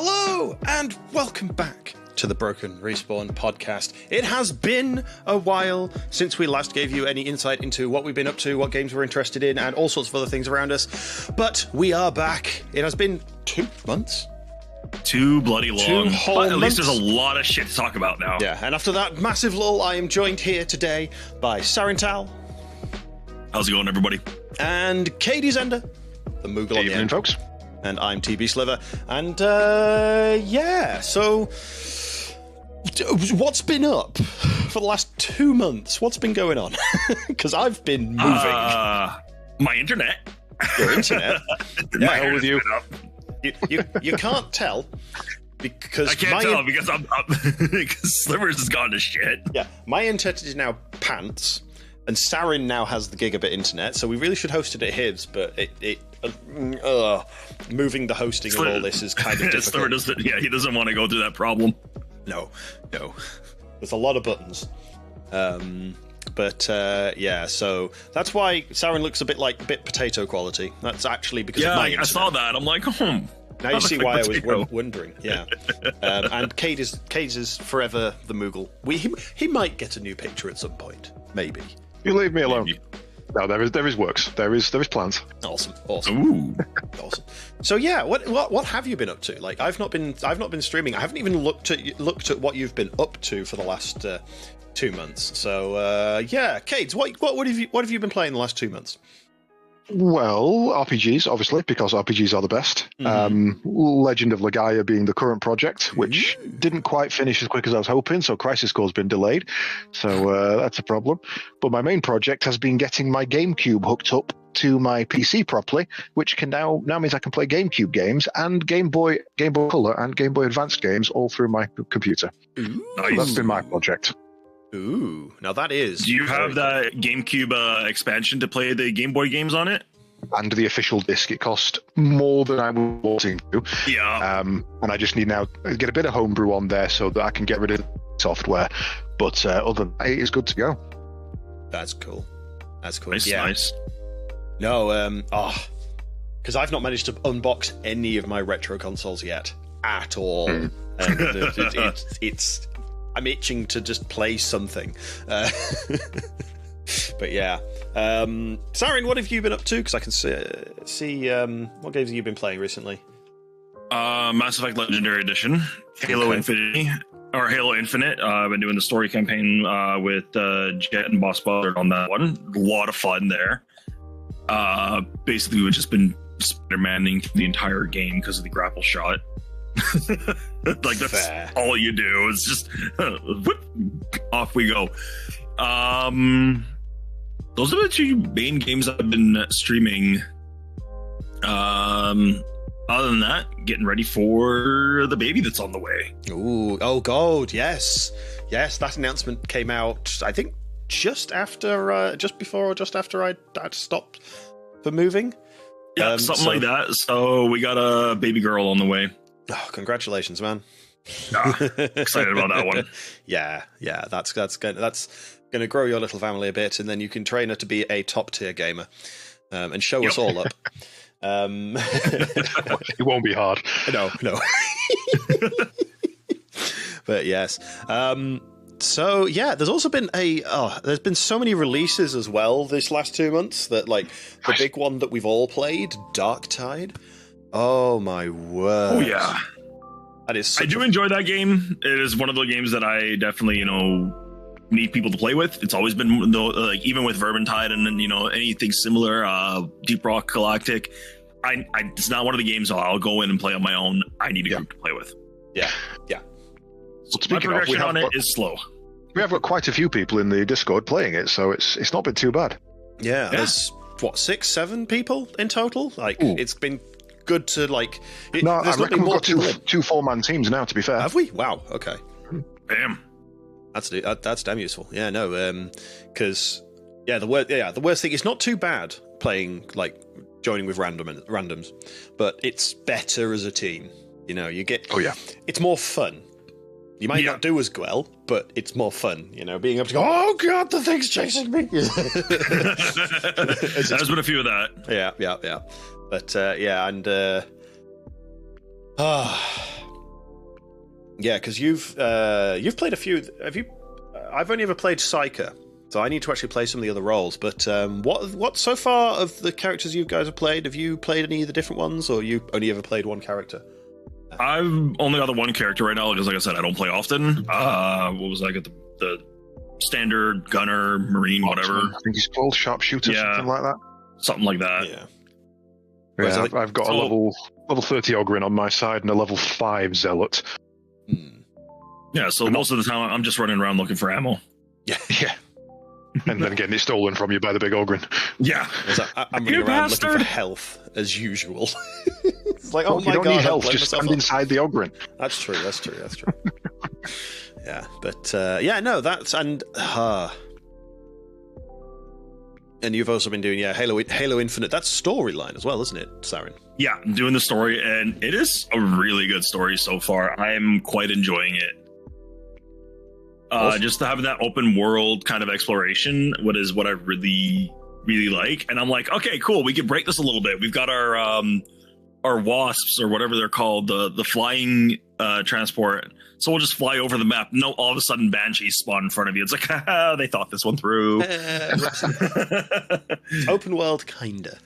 Hello and welcome back to the Broken Respawn podcast. It has been a while since we last gave you any insight into what we've been up to, what games we're interested in, and all sorts of other things around us. But we are back. It has been 2 months. Too bloody long. 2 whole but at least months. there's a lot of shit to talk about now. Yeah, and after that massive lull, I am joined here today by SarinTal. How's it going, everybody? And CaedesEnder, the Moogle on the end. Folks. And I'm TBSliver. And yeah, so what's been up for the last 2 months? What's been going on? Because I've been moving. My internet. Your internet? My Yeah, with you. you can't tell because I can't tell because I'm because Slivers has gone to shit. Yeah, my internet is now pants, and Sarin now has the gigabit internet. So we really should host it at his, but moving the hosting of all this is kind of difficult. He doesn't want to go through that problem. No. There's a lot of buttons. Yeah, so that's why Sarin looks a bit potato quality. That's actually because of my internet. I saw that. I'm like, Now you see why potato. I was wondering. Yeah. And Caedes is forever the Moogle. He might get a new picture at some point. Maybe. You leave me alone. Maybe. No, there is works. There is plans. Awesome. Ooh. Awesome. So yeah, what have you been up to? Like I've not been streaming. I haven't even looked at what you've been up to for the last 2 months. So yeah, Caedes, what have you been playing the last 2 months? Well, RPGs, obviously, because RPGs are the best. Mm-hmm. Legend of Legaia being the current project, which didn't quite finish as quick as I was hoping, so Crisis Core's been delayed. So that's a problem. But my main project has been getting my GameCube hooked up to my PC properly, which can now means I can play GameCube games and Game Boy Color and Game Boy Advanced games all through my computer. Ooh. So that's been my project. Ooh, now that is. Do you have that GameCube expansion to play the Game Boy games on it? And the official disc, it cost more than I was wanting to. Yeah. And I just need now to get a bit of homebrew on there so that I can get rid of the software. But other than that, it is good to go. That's cool. Nice. No, because I've not managed to unbox any of my retro consoles yet at all. And it's I'm itching to just play something. But yeah. Sarin, what have you been up to? Because I can see what games have you been playing recently? Mass Effect Legendary Edition, Halo Infinite. I've been doing the story campaign with Jet and Boss Buzzard on that one. A lot of fun there. Basically, we've just been Spider-Manning the entire game because of the grapple shot. Like that's Fair. all you do. It's just whoop, off we go. Those are the 2 main games I've been streaming. Other than that, getting ready for the baby that's on the way. Ooh, oh God, yes, that announcement came out. I think just before or just after I'd stopped for moving. Yeah, something like that. So we got a baby girl on the way. Oh, congratulations, man! Excited about that one. Yeah, that's gonna grow your little family a bit, and then you can train her to be a top tier gamer, and show us all up. It won't be hard. No. But yes. So yeah, there's also been there's been so many releases as well this last 2 months that the big one that we've all played, Dark Tide. Oh my word! Oh yeah, that is. I do enjoy that game. It is one of the games that I definitely need people to play with. It's always been even with Vermintide and anything similar, Deep Rock Galactic. It's not one of the games I'll go in and play on my own. I need a group to play with. Yeah. So My progression on it is slow. We have got quite a few people in the Discord playing it, so it's not been too bad. Yeah. There's 6, 7 people in total. It's been good to No, I reckon we've got two 4-man teams now. To be fair, have we? Wow. Okay. Damn. That's damn useful. Yeah. No. Because the worst thing. It's not too bad playing joining with randoms, but it's better as a team. You get. Oh yeah. It's more fun. You might not do as well, but it's more fun, being able to go, oh God, the thing's chasing me. There's been a few of that. Yeah. But, Yeah, because you've played a few. Have you? I've only ever played Psyker, so I need to actually play some of the other roles. But what so far of the characters you guys have played? Have you played any of the different ones, or you only ever played one character? I've only got the one character right now because, like I said, I don't play often. What was I got the standard gunner, marine, whatever. I think he's called sharpshooter, something like that. Something like that. Yeah. Yeah, I've got a level 30 Ogryn on my side and a level 5 Zealot. Yeah, so most of the time I'm just running around looking for ammo. Yeah. And then getting it stolen from you by the big Ogryn. Yeah. I'm running around looking for health, as usual. It's like, oh my god, you don't need health, just stand inside the Ogryn. That's true. Yeah, but that's and you've also been doing Halo Infinite. That's storyline as well, isn't it, Sarin? Yeah, I'm doing the story, and it is a really good story so far. I'm quite enjoying it. Awesome. Just having that open world kind of exploration, what I really, really like. And I'm like, okay, cool. We can break this a little bit. We've got our wasps or whatever they're called, the flying transport. So we'll just fly over the map. No, all of a sudden banshees spawn in front of you. It's like, they thought this one through. Open world, kinda.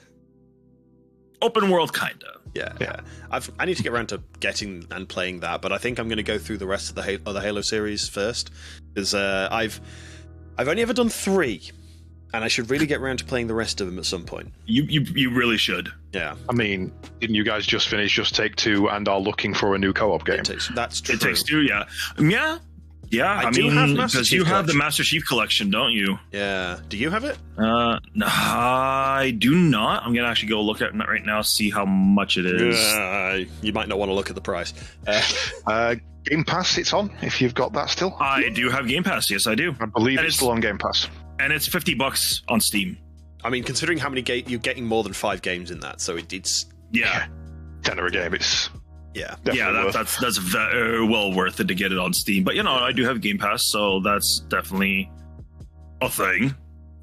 Open world, kinda. Yeah. I need to get around to getting and playing that, but I think I'm going to go through the rest of the Halo series first, because I've only ever done 3, and I should really get around to playing the rest of them at some point. You really should. Yeah. I mean, didn't you guys just finish Just Take Two and are looking for a new co-op game? That's true. It Takes Two, yeah. Yeah, I mean, because you have the Master Chief Collection, don't you? Yeah. Do you have it? No, I do not. I'm gonna actually go look at it right now, see how much it is. You might not want to look at the price. Game Pass, it's on. If you've got that still, I do have Game Pass. Yes, I do. I believe it's still on Game Pass, and it's $50 on Steam. I mean, considering how many you're getting more than 5 games in that, so it's $10 a game. It's that's very well worth it to get it on Steam. But I do have Game Pass, so that's definitely a thing.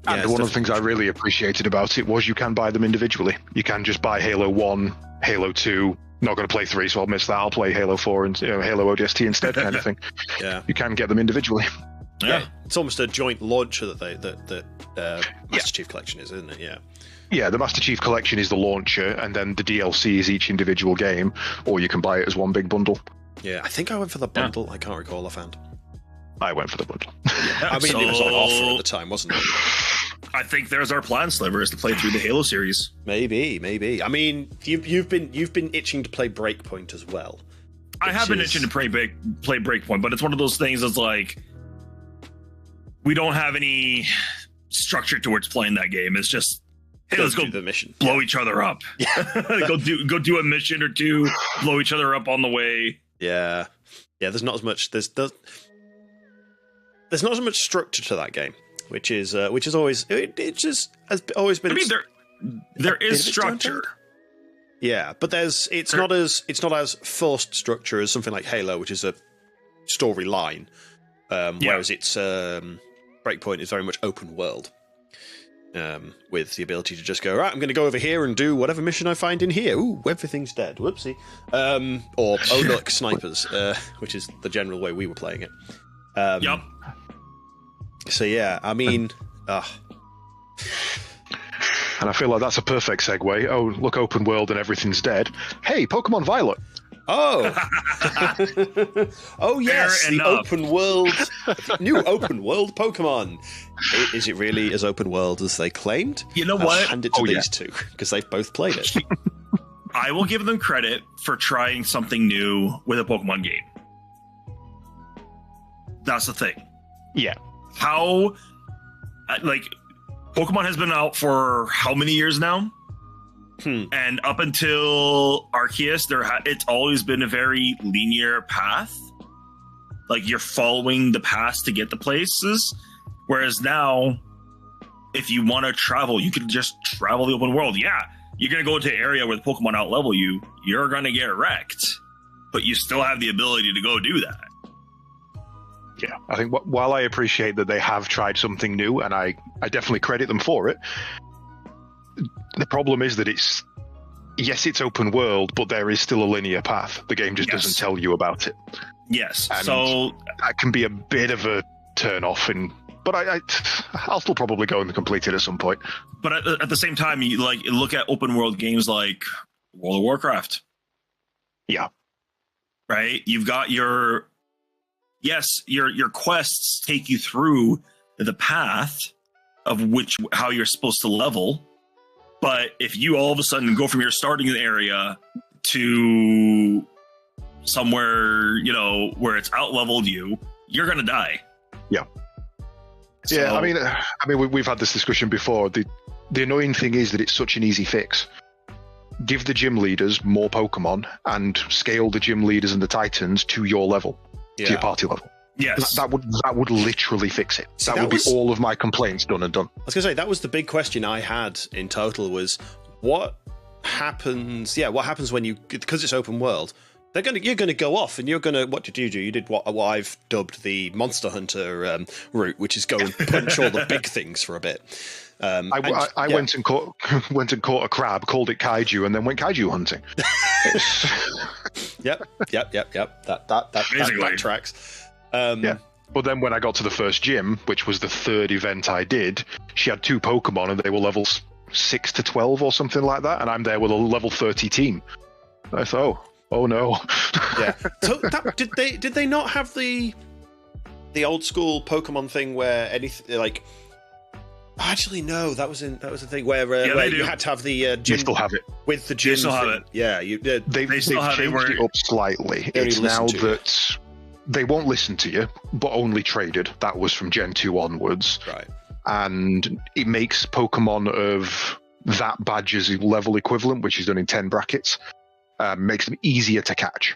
And one of the things I really appreciated about it was you can buy them individually. You can just buy Halo 1, Halo 2. Not going to play 3, so I'll miss that. I'll play Halo 4 and Halo ODST instead, kind of thing. Yeah, you can get them individually. Yeah, it's almost a joint launcher that Master Chief Collection is, isn't it? Yeah. Yeah, the Master Chief Collection is the launcher, and then the DLC is each individual game, or you can buy it as one big bundle. Yeah, I think I went for the bundle. I can't recall offhand. I went for the bundle. I mean, it was on offer at the time, wasn't it? I think there's our plan, Sliver, is to play through the Halo series. Maybe. I mean, you've been itching to play Breakpoint as well. I have been itching to play Breakpoint, but it's one of those things that's like, we don't have any structure towards playing that game. It's just, hey, let's go do the mission. Blow each other up. Yeah. go do a mission or two, blow each other up on the way. Yeah. There's not as much. There's not as much structure to that game, which is always it just has always been. I mean, there is structure. Yeah, but it's not as forced structure as something like Halo, which is a storyline, whereas it's Breakpoint is very much open world. With the ability to just go, right, I'm going to go over here and do whatever mission I find in here. Ooh, everything's dead. Whoopsie. Or, oh, look, snipers, which is the general way we were playing it. Yep. So, yeah, I mean... And I feel like that's a perfect segue. Oh, look, open world and everything's dead. Hey, Pokemon Violet. Oh! Oh, yes, the open world... new open world Pokemon. Is it really as open world as they claimed? You know what? Hand it to these two, because they've both played it. I will give them credit for trying something new with a Pokemon game. That's the thing. Yeah. How... Like, Pokemon has been out for how many years now? And up until Arceus, it's always been a very linear path. Like, you're following the path to get the places. Whereas now, if you want to travel, you can just travel the open world. Yeah, you're going to go into an area where the Pokemon outlevel you. You're going to get wrecked. But you still have the ability to go do that. Yeah, I think while I appreciate that they have tried something new, and I definitely credit them for it, the problem is that it's yes, it's open world, but there is still a linear path. The game just doesn't tell you about it. Yes, and so that can be a bit of a turn off. But I'll still probably go and complete it at some point. But at the same time, you look at open world games like World of Warcraft. Yeah. Right. You've got your quests take you through the path of how you're supposed to level. But if you all of a sudden go from your starting area to somewhere, where it's out leveled you're going to die. Yeah. So, yeah. I mean, we've had this discussion before. The annoying thing is that it's such an easy fix. Give the gym leaders more Pokemon and scale the gym leaders and the Titans to your level, to your party level. Yes. That would literally fix it. See, that would be all of my complaints done and done. I was going to say, that was the big question I had in total was what happens when because it's open world, you're going to go off and you're going to, what did you do? You did what I've dubbed the Monster Hunter route, which is go and punch all the big things for a bit. I went and caught a crab, called it kaiju, and then went kaiju hunting. Yep. That tracks. Yeah. But then when I got to the first gym, which was the third event I did, she had 2 Pokemon and they were levels 6 to 12 or something like that, and I'm there with a level 30 team. I thought, oh no. Yeah. So did they not have the old school Pokemon thing where anything like? Actually, no. That was the thing where you had to have the gym. They still have it with the gym. They still have it. Yeah, they've changed it up slightly. It's now that they won't listen to you, but only traded. That was from Gen 2 onwards. Right. And it makes Pokemon of that badge's level equivalent, which is done in 10 brackets, makes them easier to catch.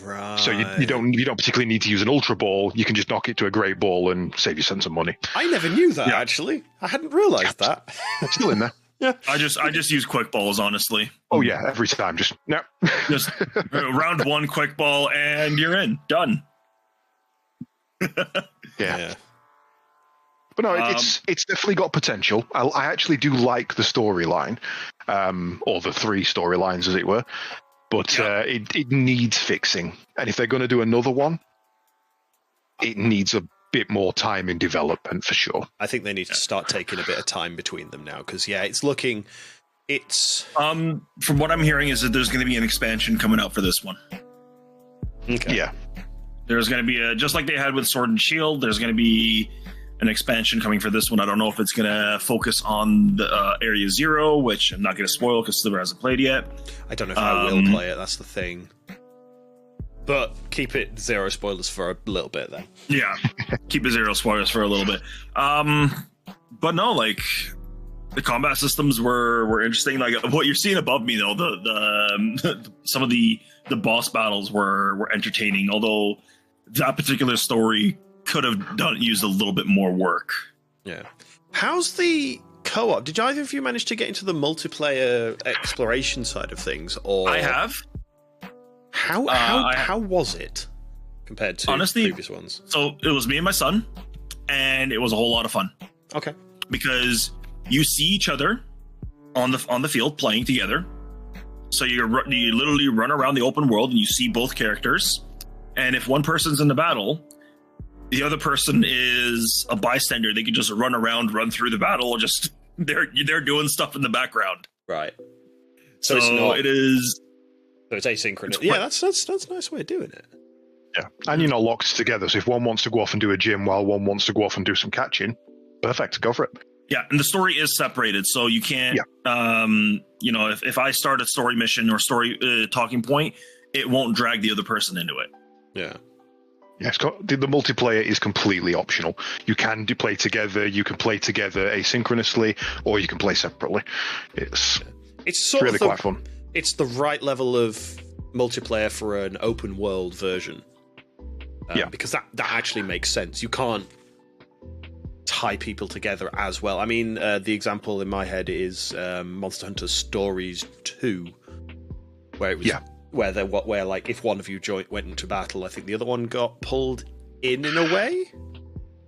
Right. So you don't particularly need to use an Ultra Ball. You can just knock it to a Great Ball and save yourself some money. I never knew that, actually. I hadn't realised that. It's still in there. Yeah. I just use quick balls, honestly. Oh yeah, every time. Just round 1 quick ball and you're in. Done. Yeah. But no, it's definitely got potential. I actually do like the storyline, or the 3 storylines, as it were. But it needs fixing. And if they're going to do another one, it needs a bit more time in development for sure. I think they need to start taking a bit of time between them now, because it's from what I'm hearing is that there's going to be an expansion coming out for this one. Okay. Yeah. There's going to be just like they had with Sword and Shield, there's going to be an expansion coming for this one. I don't know if it's going to focus on the Area 0, which I'm not going to spoil because Sliver hasn't played yet. I don't know if I will play it, that's the thing. But keep it 0 spoilers for a little bit then. Yeah, keep it 0 spoilers for a little bit. But no, like the combat systems were interesting. Like what you're seeing above me, though, the some of the boss battles were entertaining. Although that particular story could have used a little bit more work. Yeah. How's the co-op? Did either of you manage to get into the multiplayer exploration side of things? Or I have. How was it compared to previous ones? So it was me and my son, and it was a whole lot of fun. Okay. Because you see each other on the field playing together. So you literally run around the open world and you see both characters. And if one person's in the battle, the other person is a bystander. They can just run around, run through the battle, just they're doing stuff in the background. Right. So it is. So it's asynchronous. That's a nice way of doing it. Yeah, and you're not locked together. So if one wants to go off and do a gym while one wants to go off and do some catching, perfect, go for it. Yeah, and the story is separated, so you can't. Yeah. If I start a story mission or story talking point, it won't drag the other person into it. Yeah. Yes, the multiplayer is completely optional. You can play together. You can play together asynchronously, or you can play separately. It's sort really of quite fun. It's the right level of multiplayer for an open world version. Because that actually makes sense. You can't tie people together as well. I mean, the example in my head is Monster Hunter Stories 2, where it was where like if one of you went into battle, I think the other one got pulled in a way.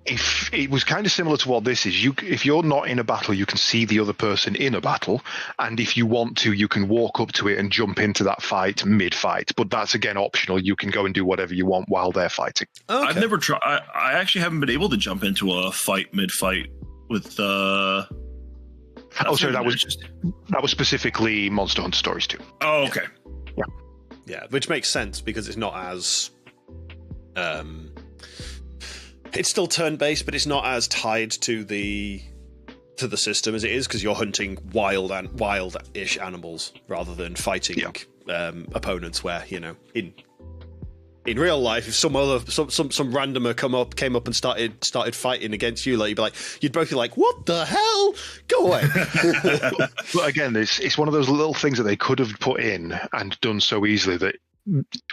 if it was kind of similar to what this is, if you're not in a battle, you can see the other person in a battle, and if you want to, you can walk up to it and jump into that fight mid-fight. But that's again optional. You can go and do whatever you want while they're fighting. Okay. I've never tried. I actually haven't been able to jump into a fight mid-fight with. Oh, sorry, that was specifically Monster Hunter Stories 2. Oh, okay. Yeah, which makes sense because it's not as. It's still turn-based, but it's not as tied to the system as it is because you're hunting wild-ish animals rather than fighting opponents. Where in real life, if some randomer came up and started fighting against you, like you'd both be like, "What the hell? Go away!" But again, it's one of those little things that they could have put in and done so easily that.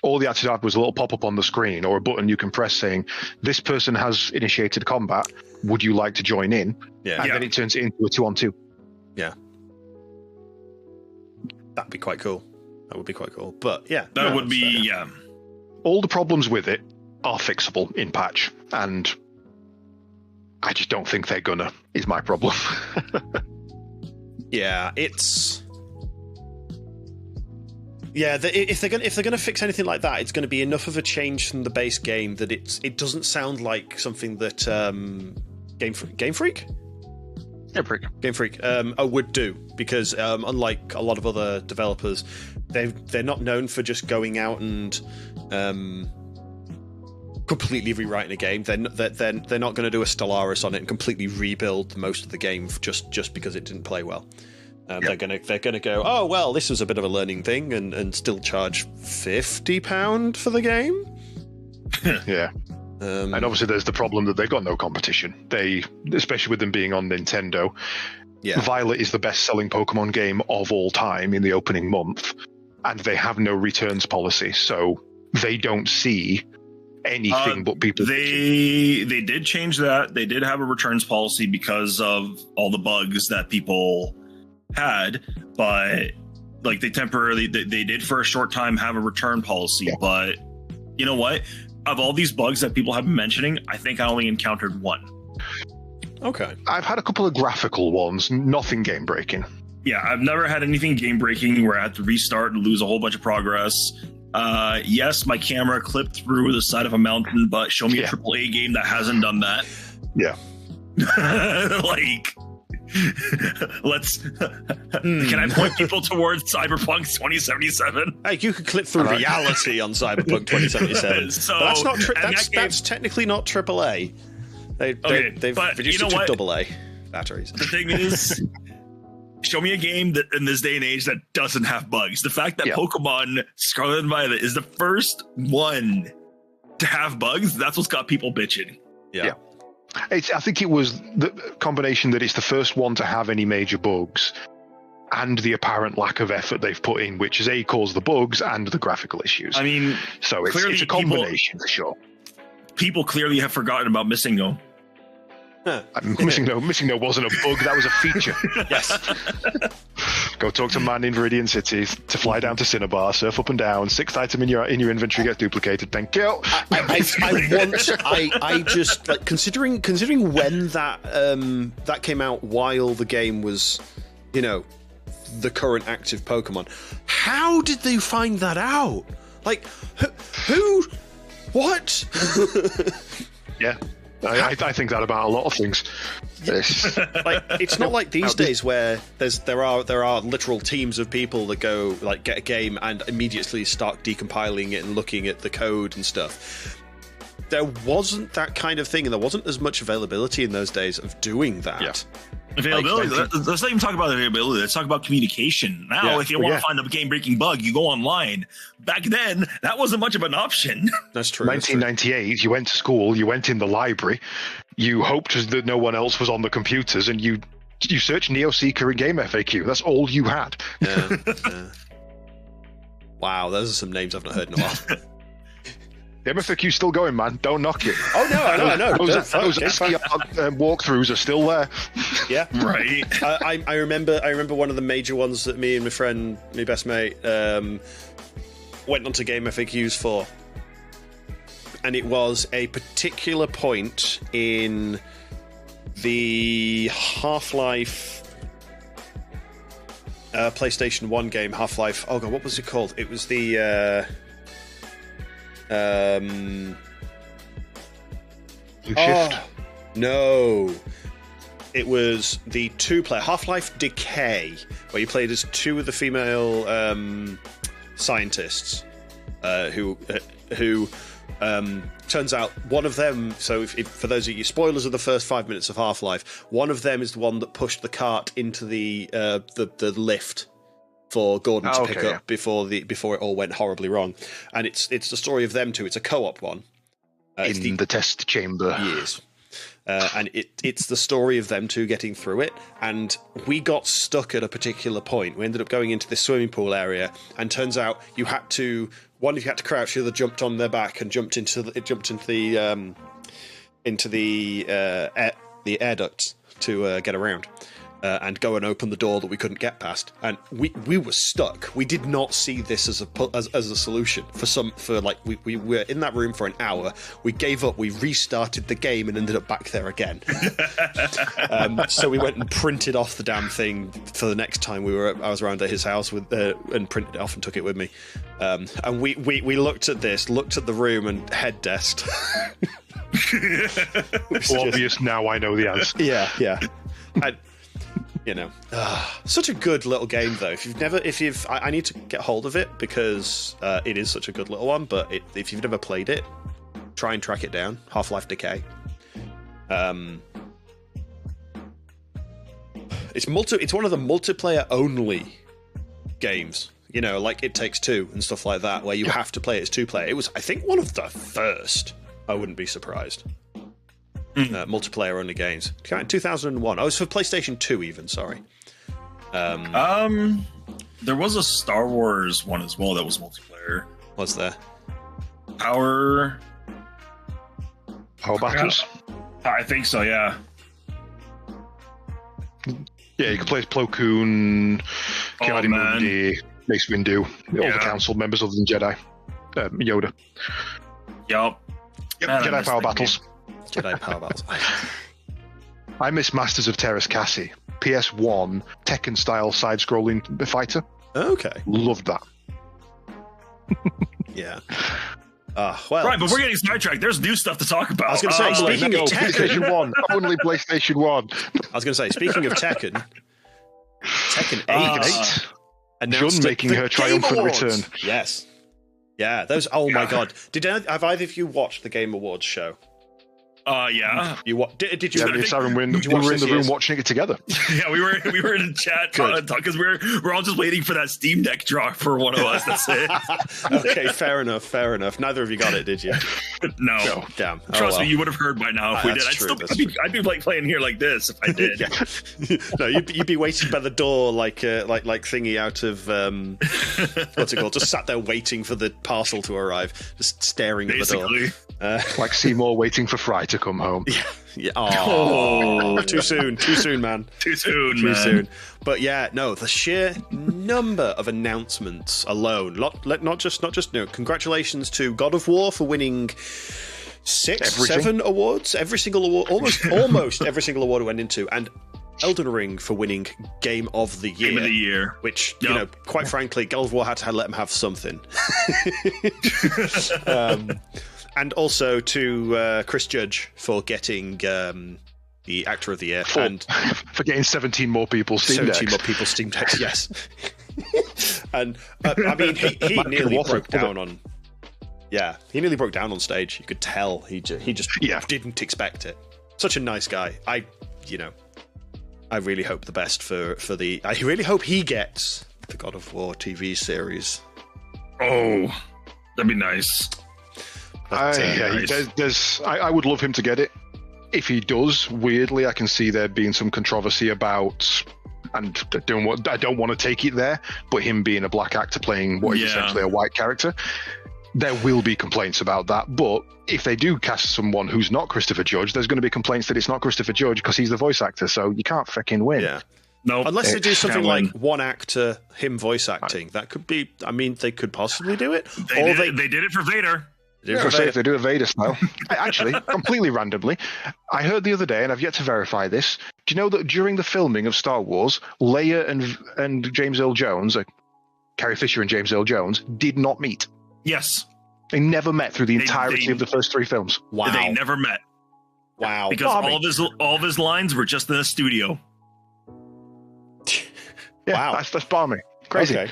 All they had to have was a little pop-up on the screen or a button you can press saying, this person has initiated combat. Would you like to join in? Yeah. And then it turns it into a 2-on-2. Yeah. That'd be quite cool. That would be quite cool. But yeah. That would be, All the problems with it are fixable in patch. And I just don't think they're gonna, is my problem. Yeah, it's... Yeah, if they're gonna fix anything like that, it's going to be enough of a change from the base game that it doesn't sound like something that Game Freak would do, because unlike a lot of other developers, they're not known for just going out and completely rewriting a game. They're not going to do a Stellaris on it and completely rebuild most of the game just because it didn't play well. They're gonna go, oh well, this was a bit of a learning thing, and still charge £50 for the game. Yeah. And obviously there's the problem that they've got no competition. They, especially with them being on Nintendo, Violet is the best-selling Pokemon game of all time in the opening month, and they have no returns policy, so they don't see anything but people. They did change that. They did have a returns policy because of all the bugs that people had, but like they temporarily they did for a short time have a return policy. But you know what? Of all these bugs that people have been mentioning, I think I only encountered one. Okay. I've had a couple of graphical ones, nothing game breaking. Yeah, I've never had anything game breaking where I had to restart and lose a whole bunch of progress. Yes, my camera clipped through the side of a mountain, but show me a AAA game that hasn't done that. Yeah. Like, let's. Can I point people towards Cyberpunk 2077? Hey, you could clip through reality on Cyberpunk 2077. So but that's not. That's technically not AAA. They've reduced it to AA batteries. The thing is, show me a game that in this day and age that doesn't have bugs. The fact that Pokemon Scarlet and Violet is the first one to have bugs, that's what's got people bitching. Yeah. I think it was the combination that it's the first one to have any major bugs and the apparent lack of effort they've put in, which has caused the bugs and the graphical issues. I mean, so it's a combination for sure. People clearly have forgotten about Missing No. Missing No wasn't a bug, that was a feature. Yes. Go talk to man in Viridian City to fly down to Cinnabar, surf up and down, 6th item in your inventory gets duplicated, thank you. I just like considering when that came out while the game was, the current active Pokemon. How did they find that out? Like, who? What? Yeah. I think that about a lot of things. It's not like these days where there are literal teams of people that go like get a game and immediately start decompiling it and looking at the code and stuff. There wasn't that kind of thing, and there wasn't as much availability in those days of doing that. Yeah. Availability. Let's not even talk about availability. Let's talk about communication. Now, if you want to find a game-breaking bug, you go online. Back then, that wasn't much of an option. That's true. 1998, you went to school, you went in the library, you hoped that no one else was on the computers, and you searched NeoSeeker and Game FAQ. That's all you had. Yeah. Wow, those are some names I've not heard in a while. The MFAQ's still going, man. Don't knock it. Oh, no, I know. Those walkthroughs are still there. Yeah. Right. I remember one of the major ones that me and my friend, my best mate, went onto Game FAQs for. and it was a particular point in the Half-Life PlayStation 1 game, Half-Life. Oh god, what was it called? It was the Blue Shift. No. It was the two-player Half-Life Decay, where you played as two of the female scientists who turns out one of them. So, if for those of you, spoilers of the first 5 minutes of Half-Life, one of them is the one that pushed the cart into the lift for Gordon to pick up before it all went horribly wrong, and it's the story of them two. It's a co-op one. In the test chamber. Yes. And it's the story of them two getting through it, and we got stuck at a particular point. We ended up going into this swimming pool area, and turns out you had to crouch, the other jumped on their back and jumped into the air ducts to get around. And go and open the door that we couldn't get past, and we were stuck. We did not see this as a solution we were in that room for an hour. We gave up. We restarted the game and ended up back there again. So we went and printed off the damn thing for the next time I was around at his house and printed it off and took it with me. And we looked at the room and head desked. Obvious now. I know the answer. Yeah. Such a good little game though. I need to get hold of it because it is such a good little one. But if you've never played it, try and track it down. Half-Life Decay. It's one of the multiplayer only games. Like It Takes Two and stuff like that, where you have to play it as two-player. It was, I think, one of the first. I wouldn't be surprised. Multiplayer only games. 2001. Oh, it was for PlayStation 2 even, sorry. There was a Star Wars one as well that was multiplayer. What's there? Power Battles? I think so, yeah. Yeah, you can play as Plo Koon, Ki-Adi Mundi, Mace Windu, all the council members other than Jedi. Yoda. Yup. Jedi Power Battles. Jedi Power Battles. I miss Masters of Terras Cassie. PS1 Tekken-style side-scrolling fighter. Okay. Loved that. Yeah. Right, but we're getting sidetracked. There's new stuff to talk about. I was going to say, speaking of Tekken... PlayStation 1. Only PlayStation 1. I was going to say, speaking of Tekken 8... Jun making her triumphant return. Yes. Yeah, those... Oh, my God. Have either of you watched the Game Awards show? Yeah. Did you? Yeah, me and Sarin, we were in the room watching it together. Yeah, we were in chat because we're all just waiting for that Steam Deck drop for one of us. That's it. Okay, fair enough. Neither of you got it, did you? No. Damn. Trust me, you would have heard by now if we did. I'd be like playing here like this if I did. No, you'd be waiting by the door like thingy out of what's it called? Just sat there waiting for the parcel to arrive, just staring at the door. Like Seymour waiting for Fry to come home. Yeah. Oh, too soon, man. Too soon. But yeah, no, the sheer number of announcements alone. Not just congratulations to God of War for winning 7 awards. Every single award, almost every single award it went into, and Elden Ring for winning Game of the Year. Game of the Year. Which, quite frankly, God of War had to let him have something. And also to Chris Judge for getting the Actor of the Year. For getting 17 more people Steam Decks. 17 more people Steam Decks, yes. And, I mean, he nearly broke down on... Yeah, he nearly broke down on stage. You could tell he just didn't expect it. Such a nice guy. I really hope the best for the... I really hope he gets the God of War TV series. Oh, that'd be nice. I would love him to get it. If he does, weirdly, I can see there being some controversy about, and I don't want to take it there, but him being a black actor playing what is essentially a white character, there will be complaints about that. But if they do cast someone who's not Christopher Judge, there's going to be complaints that it's not Christopher Judge because he's the voice actor, so you can't freaking win. Yeah. No, unless they do something like one actor, him voice acting. That could be. I mean, they could possibly do it. They did it for Vader. If they do a Vader style. Actually, completely randomly, I heard the other day, and I've yet to verify this. Do you know that during the filming of Star Wars, Leia and James Earl Jones, Carrie Fisher and James Earl Jones, did not meet? Yes. They never met through the entirety of the first 3 films. Wow. They never met. Wow. Because all of his lines were just in the studio. Yeah, wow. That's balmy. Crazy. Okay.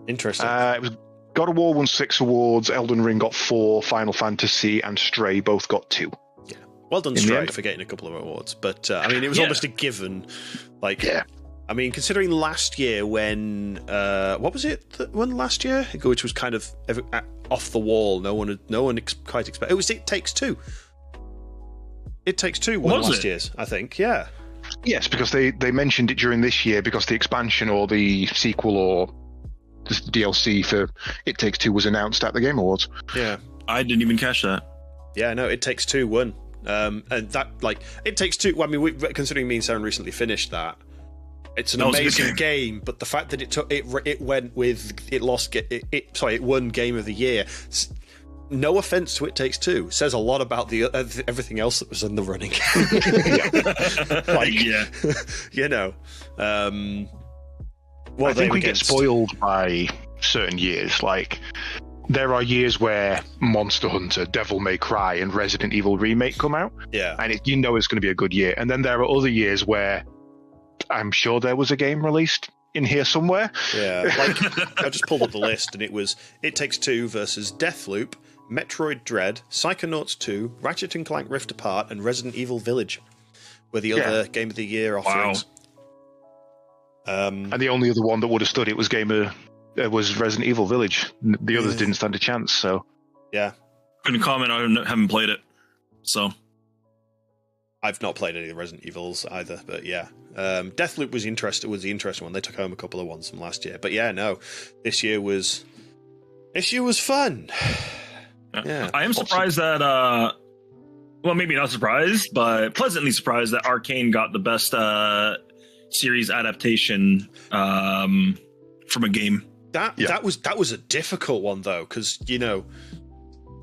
Interesting. It was God of War won 6 awards, Elden Ring got 4, Final Fantasy and Stray both got 2. Yeah. Well done, Stray, for getting a couple of awards. But, I mean, it was almost a given. Like, I mean, considering last year when... what was it that won last year? Which was kind of off the wall. No one quite expected. It Takes Two. It Takes Two won last year's, I think. Yeah. Yes, because they mentioned it during this year because the expansion or the sequel or the DLC for It Takes Two was announced at the Game Awards. Yeah. I didn't even catch that. Yeah, no, It Takes Two won. And that, like, It Takes Two, well, I mean, considering me and Saren recently finished that, it's an amazing game, but the fact that it won Game of the Year, no offense to It Takes Two, says a lot about the everything else that was in the running. You know. I think we get spoiled by certain years. Like, there are years where Monster Hunter, Devil May Cry, and Resident Evil Remake come out. Yeah. And it's going to be a good year. And then there are other years where I'm sure there was a game released in here somewhere. Yeah. Like, I just pulled up the list, and it was It Takes Two versus Deathloop, Metroid Dread, Psychonauts 2, Ratchet & Clank Rift Apart, and Resident Evil Village were the other Game of the Year offerings. Wow. And the only other one that would have stood it was Resident Evil Village. The others didn't stand a chance. So yeah, couldn't comment. I haven't played it, so I've not played any of the Resident Evils either. But yeah, Deathloop was the interesting one. They took home a couple of ones from last year. But yeah, no, this year was fun. Yeah, I am surprised that well, maybe not surprised, but pleasantly surprised that Arcane got the best series adaptation from a game. That was a difficult one though, because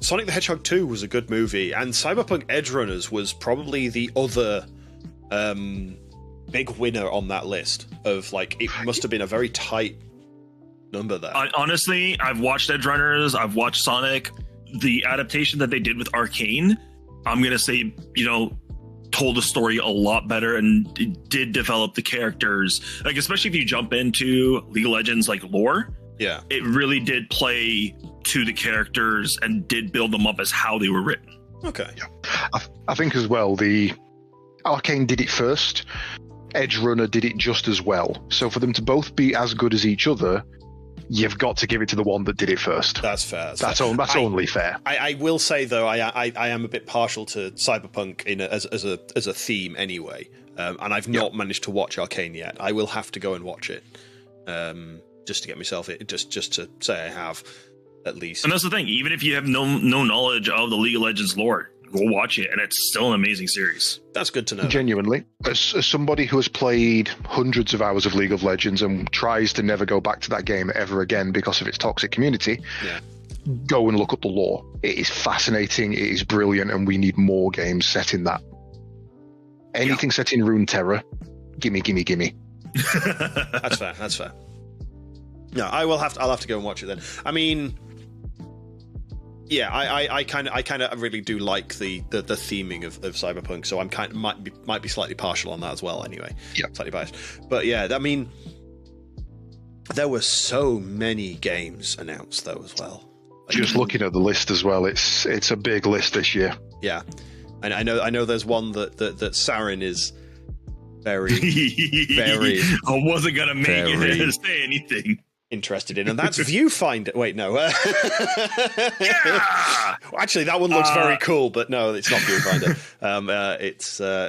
Sonic the Hedgehog 2 was a good movie, and Cyberpunk Edgerunners was probably the other big winner on that list. Of it must have been a very tight number there. Honestly, I've watched Edgerunners, I've watched Sonic. The adaptation that they did with Arcane, I'm gonna say, told the story a lot better and it did develop the characters. Like, especially if you jump into League of Legends lore, yeah, it really did play to the characters and did build them up as how they were written. Okay. Yeah. I think as well, the Arcane did it first, Edgerunner did it just as well. So for them to both be as good as each other, you've got to give it to the one that did it first. That's fair. That's only fair. I will say though, I am a bit partial to Cyberpunk as a theme anyway, and I've not managed to watch Arcane yet. I will have to go and watch it, just to get myself just to say I have at least. And that's the thing. Even if you have no knowledge of the League of Legends lore, go watch it, and it's still an amazing series. That's good to know. Genuinely, as somebody who has played hundreds of hours of League of Legends and tries to never go back to that game ever again because of its toxic community, go and look up the lore. It is fascinating, it is brilliant, and we need more games set in that. Anything set in Runeterra, gimme. That's fair. No, I'll have to go and watch it then. I mean, yeah, I kind of really do like the theming of Cyberpunk, so I'm might be slightly partial on that as well. Anyway, slightly biased, but yeah, I mean, there were so many games announced though as well. Just looking at the list as well, it's a big list this year. Yeah, and I know there's one that Sarin is very very. I wasn't gonna make it say anything. Interested in, and that's Viewfinder. Wait, no. Actually, that one looks very cool, but no, it's not Viewfinder.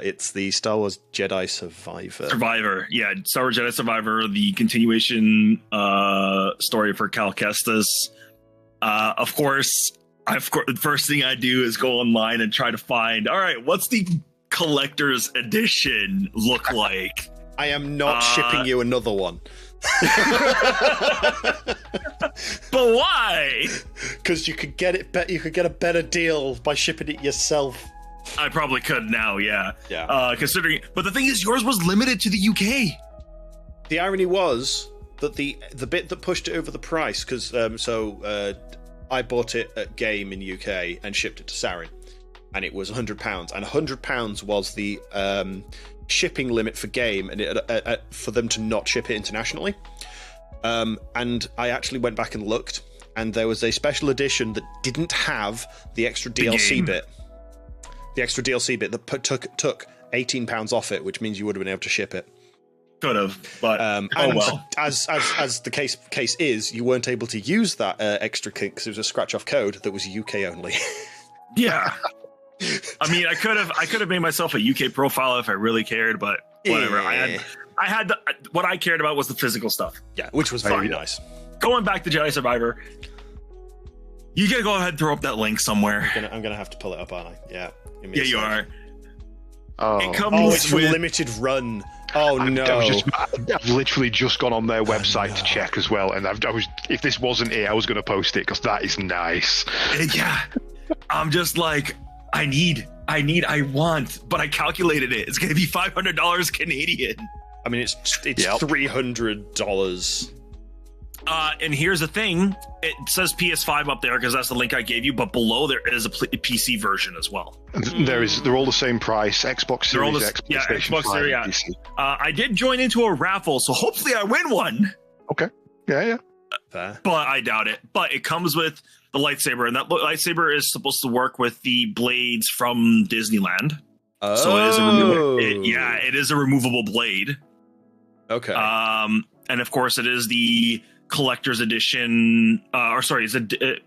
It's the Star Wars Jedi Survivor. Yeah, Star Wars Jedi Survivor, the continuation story for Caedes. Of course, the first thing I do is go online and try to find, all right, what's the collector's edition look like? I am not shipping you another one. But why? because you could get it. You could get a better deal by shipping it yourself. I probably could now, yeah. Yeah. Considering, but the thing is, yours was limited to the UK. The irony was that the bit that pushed it over the price, because I bought it at Game in UK and shipped it to Sarin, and it was £100, and £100 was the shipping limit for Game, and for them to not ship it internationally. And I actually went back and looked, and there was a special edition that didn't have the extra DLC bit. The extra DLC bit that took £18 off it, which means you would have been able to ship it. Could have, but well. As the case is, you weren't able to use that extra kit because it was a scratch-off code that was UK only. Yeah. I mean, I could have made myself a UK profile if I really cared, but whatever. Yeah. I had what I cared about was the physical stuff. Yeah, which was very nice. Going back to Jedi Survivor, you gotta go ahead and throw up that link somewhere. I'm gonna have to pull it up, aren't I? Yeah. Yeah, you are. It comes it's with limited run. Oh no! I've literally just gone on their website to check as well, and if this wasn't here, I was going to post it because that is nice. Yeah, I'm just like, I want, but I calculated it. It's going to be $500 Canadian. I mean, it's $300. And here's the thing: it says PS5 up there because that's the link I gave you, but below there is a PC version as well. They're all the same price. Xbox Series X, Xbox Series X. I did join into a raffle, so hopefully I win one. Okay. Yeah. Fair. But I doubt it. But it comes with the lightsaber, and that lightsaber is supposed to work with the blades from Disneyland. Oh. So it is a removable blade. Okay. And of course, it is the collector's edition, it's a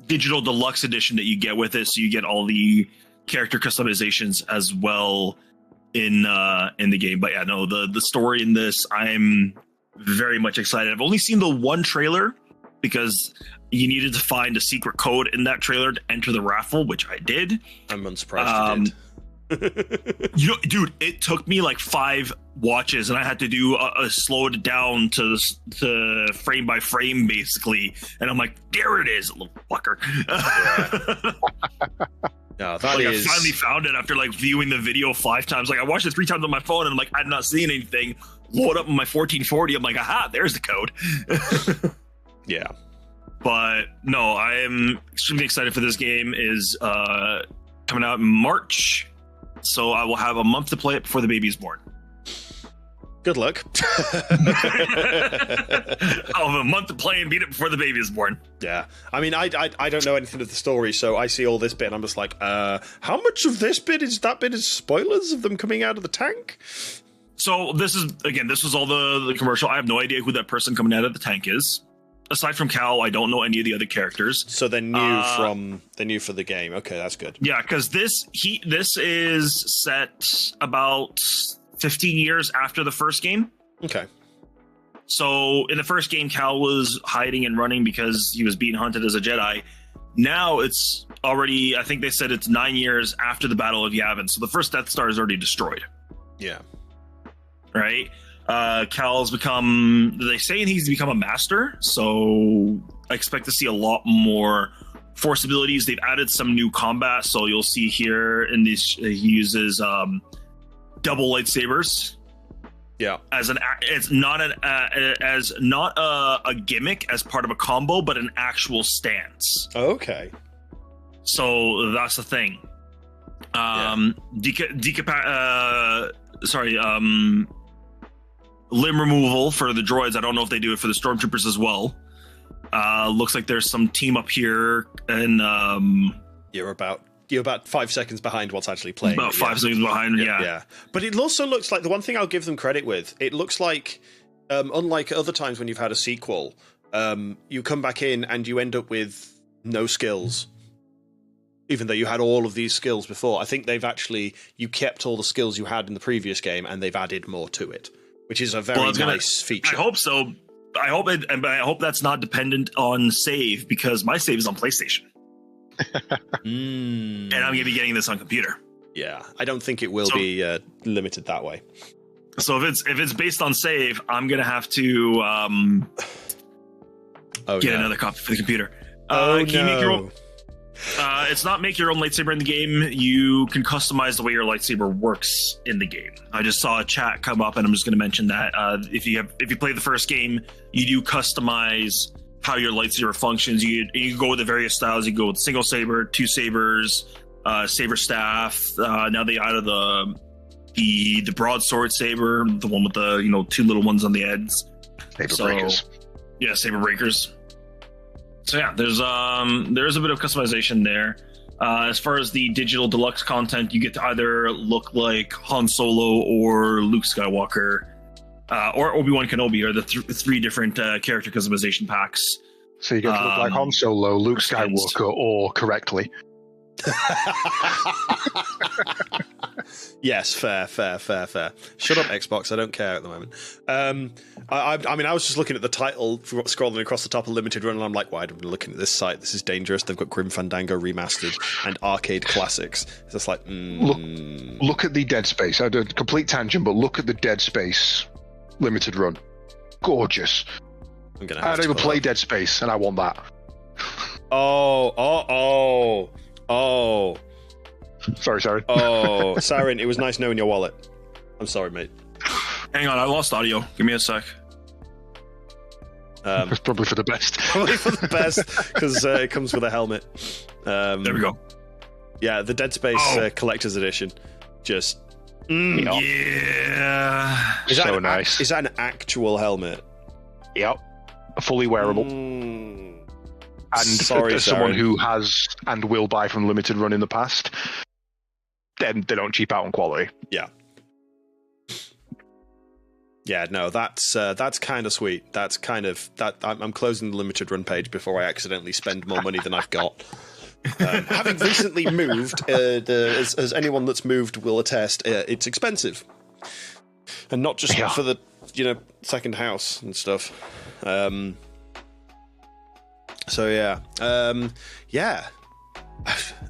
digital deluxe edition that you get with it, so you get all the character customizations as well in the game. But yeah, no, the story in this, I'm very much excited. I've only seen the one trailer because you needed to find a secret code in that trailer to enter the raffle, which I did. I'm unsurprised you did. Dude, it took me like 5 watches, and I had to do a slowed down to frame by frame basically, and I'm like, there it is, little fucker. No, I finally found it after like viewing the video 5 times. Like I watched it 3 times on my phone, and I'm like, I'm not seeing anything. Load up on my 1440. I'm like, aha, there's the code. Yeah. But no, I am extremely excited for this game. Is coming out in March. So I will have a month to play it before the baby is born. Good luck. I'll have a month to play and beat it before the baby is born. Yeah. I mean, I don't know anything of the story, so I see all this bit and I'm just like, how much of this bit is spoilers of them coming out of the tank? So this was all the commercial. I have no idea who that person coming out of the tank is. Aside from Cal, I don't know any of the other characters. So they're new for the game. Okay, that's good. Yeah, because this is set about 15 years after the first game. Okay. So in the first game, Cal was hiding and running because he was being hunted as a Jedi. Now it's already, I think they said it's 9 years after the Battle of Yavin. So the first Death Star is already destroyed. Yeah. Right? Cal's they say he's become a master, so I expect to see a lot more force abilities. They've added some new combat, so you'll see here in these he uses double lightsabers. Yeah, it's not a gimmick as part of a combo, but an actual stance. Okay, so that's the thing. Limb removal for the droids. I don't know if they do it for the stormtroopers as well. Looks like there's some team up here, and you're about 5 seconds behind what's actually playing. About 5 seconds behind, yeah. But it also looks like the one thing I'll give them credit with. It looks like, unlike other times when you've had a sequel, you come back in and you end up with no skills, even though you had all of these skills before. I think you kept all the skills you had in the previous game, and they've added more to it, which is a very nice feature. I hope so. I hope that's not dependent on save, because my save is on PlayStation. And I'm going to be getting this on computer. Yeah, I don't think it will be limited that way. So if it's based on save, I'm going to have to get another copy for the computer. Oh, can you make your own? no. It's not make your own lightsaber in the game. You can customize the way your lightsaber works in the game. I just saw a chat come up, and I'm just going to mention that if you play the first game, you do customize how your lightsaber functions. You go with the various styles. You go with single saber, two sabers, saber staff. Now they added the broadsword saber, the one with the two little ones on the ends. Saber breakers. Yeah, saber breakers. So yeah, there is a bit of customization there. As far as the digital deluxe content, you get to either look like Han Solo or Luke Skywalker, or Obi-Wan Kenobi, are the three different character customization packs. So you get to look like Han Solo, Luke Skywalker, or correctly. Yes, fair. Shut up, Xbox. I don't care at the moment. I mean, I was just looking at the title, scrolling across the top of Limited Run, and I'm like, why am I looking at this site? This is dangerous. They've got Grim Fandango Remastered and Arcade Classics. It's just like, Look at the Dead Space. I did a complete tangent, but look at the Dead Space Limited Run. Gorgeous. I don't even play Dead Space, and I want that. Oh. Sorry. Oh, Sarin, it was nice knowing your wallet. I'm sorry, mate. Hang on, I lost audio. Give me a sec. It's probably for the best. Probably for the best, because it comes with a helmet. There we go. Yeah, the Dead Space Collector's Edition. Just... Yeah. Is that so nice. Is that an actual helmet? Yep. Fully wearable. And sorry, as someone Sarin. who has and will buy from Limited Run in the past, then they don't cheap out on quality. Yeah, no, that's kind of sweet. That's kind of that. I'm closing the Limited Run page before I accidentally spend more money than I've got. Having recently moved, as anyone that's moved will attest, it's expensive, and not just for the second house and stuff. So yeah, and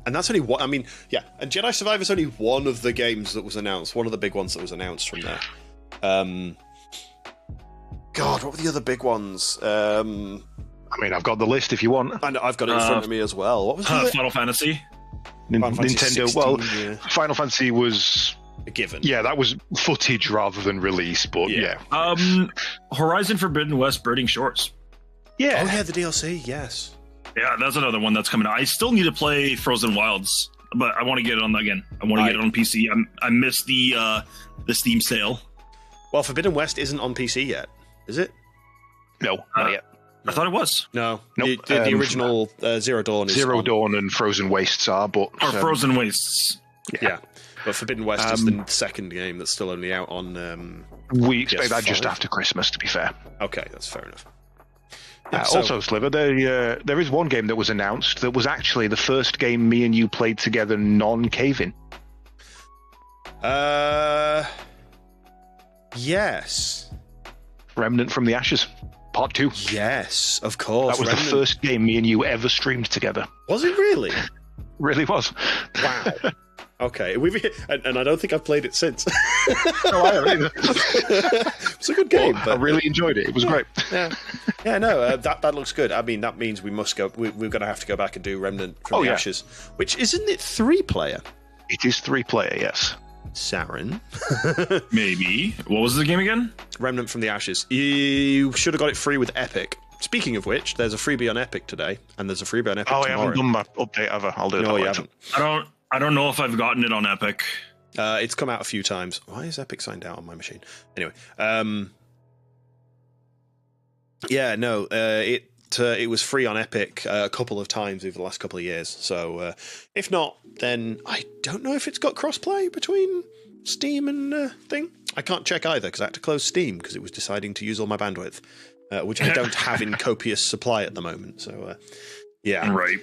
that's only one. I mean, yeah, and Jedi Survivor is only one of the games that was announced. One of the big ones that was announced from there. God, what were the other big ones? I mean, I've got the list if you want. And I've got it in front of me as well. What was it? Final Fantasy? Nintendo. 16, well, yeah. Final Fantasy was A given. Yeah, that was footage rather than release, but yeah. Horizon Forbidden West Birding Shores. Yeah. Oh yeah, the DLC. Yes. Yeah, that's another one that's coming out. I still need to play Frozen Wilds, but I want to get it on again. I want to get it on PC. I missed the Steam sale. Well, Forbidden West isn't on PC yet, is it? No, not yet. I thought it was. No. Nope. The original Zero Dawn is Zero on. Dawn and Frozen Wastes are, but Or Frozen Wastes. Yeah. But Forbidden West is the second game that's still only out on. We expect PS5. that just after Christmas, to be fair. Okay, that's fair enough. Also, Sliver, there is one game that was announced that was actually the first game me and you played together non-caving. Yes. Remnant from the Ashes, Part 2. Yes, of course. That was the first game me and you ever streamed together. Was it really? Really was. Wow. Okay, and I don't think I've played it since. No, I haven't either. It's a good game. But but I really enjoyed it. It was great. Yeah, no, that looks good. I mean, that means we must go. We're going to have to go back and do Remnant from the Ashes, which isn't it 3-player? It is 3-player, yes. Sarin. Maybe. What was the game again? Remnant from the Ashes. You should have got it free with Epic. Speaking of which, there's a freebie on Epic today, and there's a freebie on Epic tomorrow. I haven't done my update ever. I'll do it. No, you haven't. I don't know if I've gotten it on Epic. It's come out a few times. Why is Epic signed out on my machine? Anyway, it was free on Epic a couple of times over the last couple of years. So if not, then I don't know if it's got crossplay between Steam and thing. I can't check either because I had to close Steam because it was deciding to use all my bandwidth, which I don't have in copious supply at the moment. So yeah, right.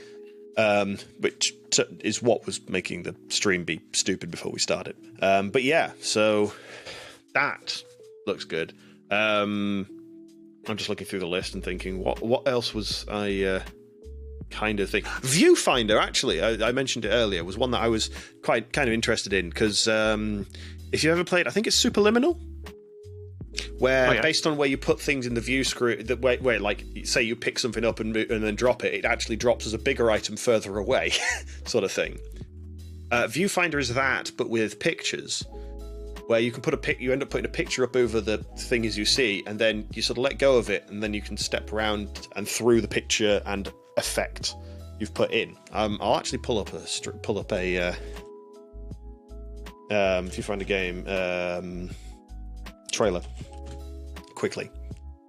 Which is what was making the stream be stupid before we started. But yeah, so that looks good. I'm just looking through the list and thinking, what else was I kind of think? Viewfinder, actually, I mentioned it earlier, was one that I was kind of interested in because if you ever played, I think it's Superliminal, where based on where you put things in the view screen, where like say you pick something up and then drop it, it actually drops as a bigger item further away, sort of thing. Viewfinder is that, but with pictures, where you can you end up putting a picture up over the thing as you see, and then you sort of let go of it, and then you can step around and through the picture and effect you've put in. I'll actually pull up a Viewfinder game trailer quickly,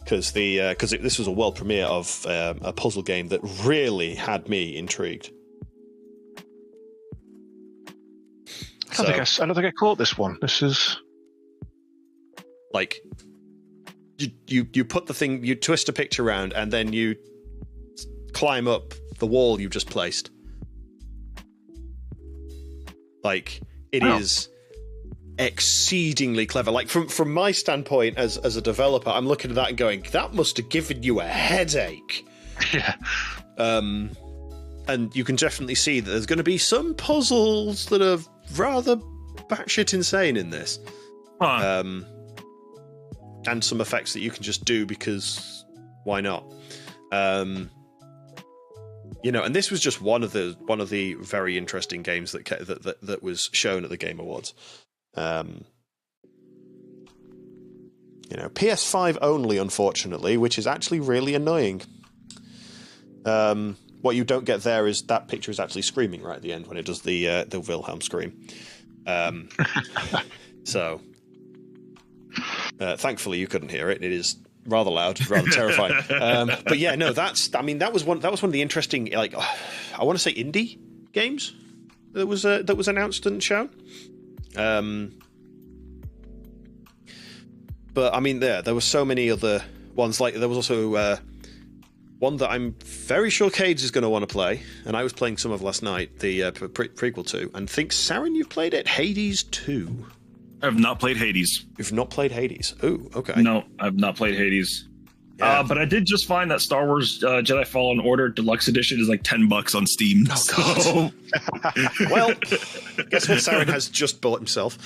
because this was a world premiere of a puzzle game that really had me intrigued. I don't think I caught this one. This is like you put the thing, you twist a picture around, and then you climb up the wall you've just placed. Like it is exceedingly clever. Like from my standpoint as a developer, I'm looking at that and going, that must have given you a headache. Yeah. And you can definitely see that there's going to be some puzzles that are rather batshit insane in this. Huh. And some effects that you can just do because why not? And this was just one of the very interesting games that was shown at the Game Awards. PS5 only, unfortunately, which is actually really annoying. What you don't get there is that picture is actually screaming right at the end when it does the Wilhelm scream. So, thankfully, you couldn't hear it. It is rather loud, rather terrifying. But yeah, no, that was one of the interesting, like, I want to say indie games that was announced and shown. But I mean, there were so many other ones. Like there was also one that I'm very sure Caedes is going to want to play, and I was playing some of last night, the prequel to, and think, Sarin, you've played it? Hades 2. I have not played Hades. You've not played Hades? Ooh, okay. No, I've not played Hades. Yeah. But I did just find that Star Wars Jedi Fallen Order Deluxe Edition is like $10 on Steam. Oh, God. Well, guess what Sarin has just bought himself?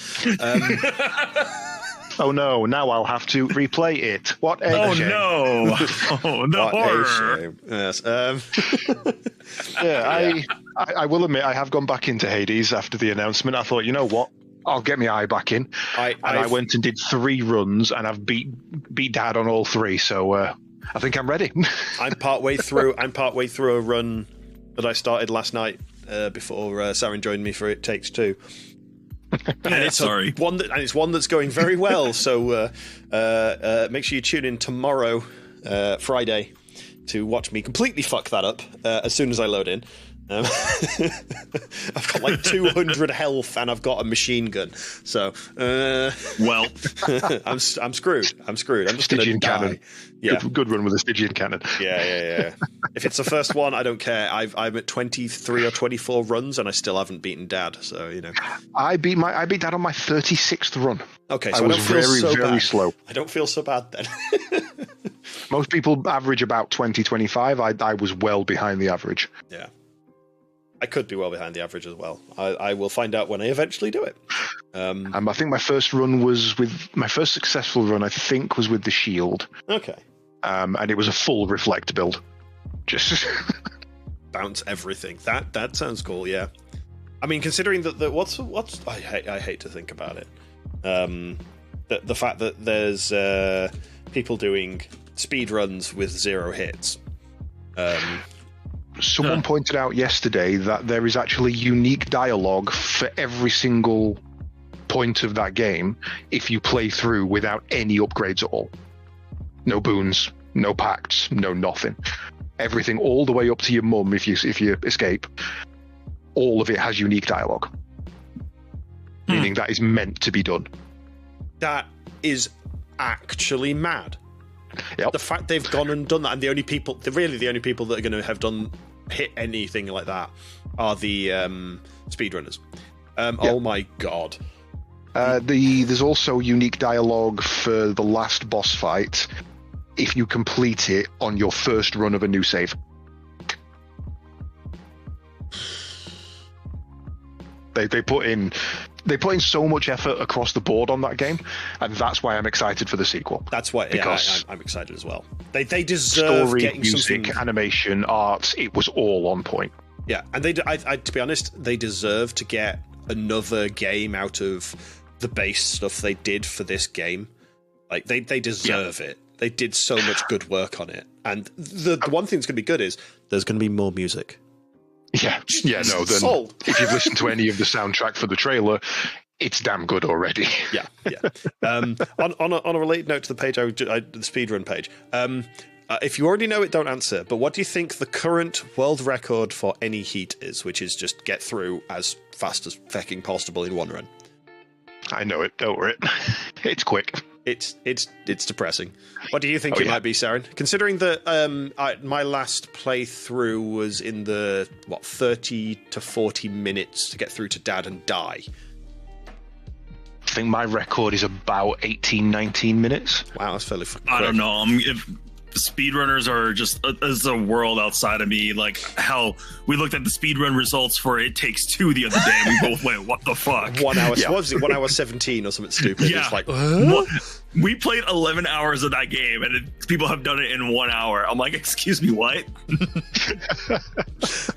Oh no! Now I'll have to replay it. What a shame. No! Oh no! What Horror. a shame. Yes. I will admit I have gone back into Hades after the announcement. I thought, you know what? I'll get my eye back in. I went and did 3 runs, and I've beat Dad on all 3. So I think I'm ready. I'm partway through a run that I started last night before Sarin joined me for It Takes Two. And it's one that's going very well. So make sure you tune in tomorrow, Friday, to watch me completely fuck that up as soon as I load in. I've got like 200 health and I've got a machine gun. So, well, I'm screwed. I'm just going to die. Cannon. Yeah, good run with a Stygian cannon. Yeah. If it's the first one, I don't care. I'm at 23 or 24 runs and I still haven't beaten Dad. So I beat Dad on my 36th run. Okay, so I was very slow. I don't feel so bad then. Most people average about 20-25. I was well behind the average. Yeah. I could be well behind the average as well. I will find out when I eventually do it. I think my first successful run, I think, was with the shield. Okay. And it was a full reflect build. Just bounce everything. That sounds cool. Yeah. I mean, considering that what's I hate to think about it. The fact that there's people doing speed runs with 0 hits. Someone pointed out yesterday that there is actually unique dialogue for every single point of that game if you play through without any upgrades at all. No boons, no pacts, no nothing. Everything all the way up to your mum if you escape. All of it has unique dialogue. Meaning that is meant to be done. That is actually mad. Yep. The fact they've gone and done that, and the only people that are going to have hit anything like that are the speedrunners. Oh my god. There's also unique dialogue for the last boss fight if you complete it on your first run of a new save. They put in they put in so much effort across the board on that game, and that's why I'm excited for the sequel. That's why I'm excited as well. They deserve story, getting music, something. Animation, art, it was all on point. Yeah, and to be honest, they deserve to get another game out of the base stuff they did for this game. Like they deserve it. They did so much good work on it, and the one thing that's going to be good is there's going to be more music. Yeah. No. Then if you've listened to any of the soundtrack for the trailer, it's damn good already. Yeah. On a related note to the page, the speedrun page. If you already know it, don't answer. But what do you think the current world record for any heat is? Which is just get through as fast as fucking possible in one run. I know it. Don't worry. It's quick. It's depressing. What do you think it might be, Sarin? Considering that my last playthrough was in the 30 to 40 minutes to get through to Dad and Die. I think my record is about 18, 19 minutes. Wow, that's fairly quick. I don't know. If speedrunners are just as a world outside of me. Like, hell, we looked at the speedrun results for It Takes Two the other day, and we both went, what the fuck? 1 hour, what was it, 1 hour 17 or something stupid? Yeah. It's like, we played 11 hours of that game, and people have done it in 1 hour. I'm like, excuse me, what?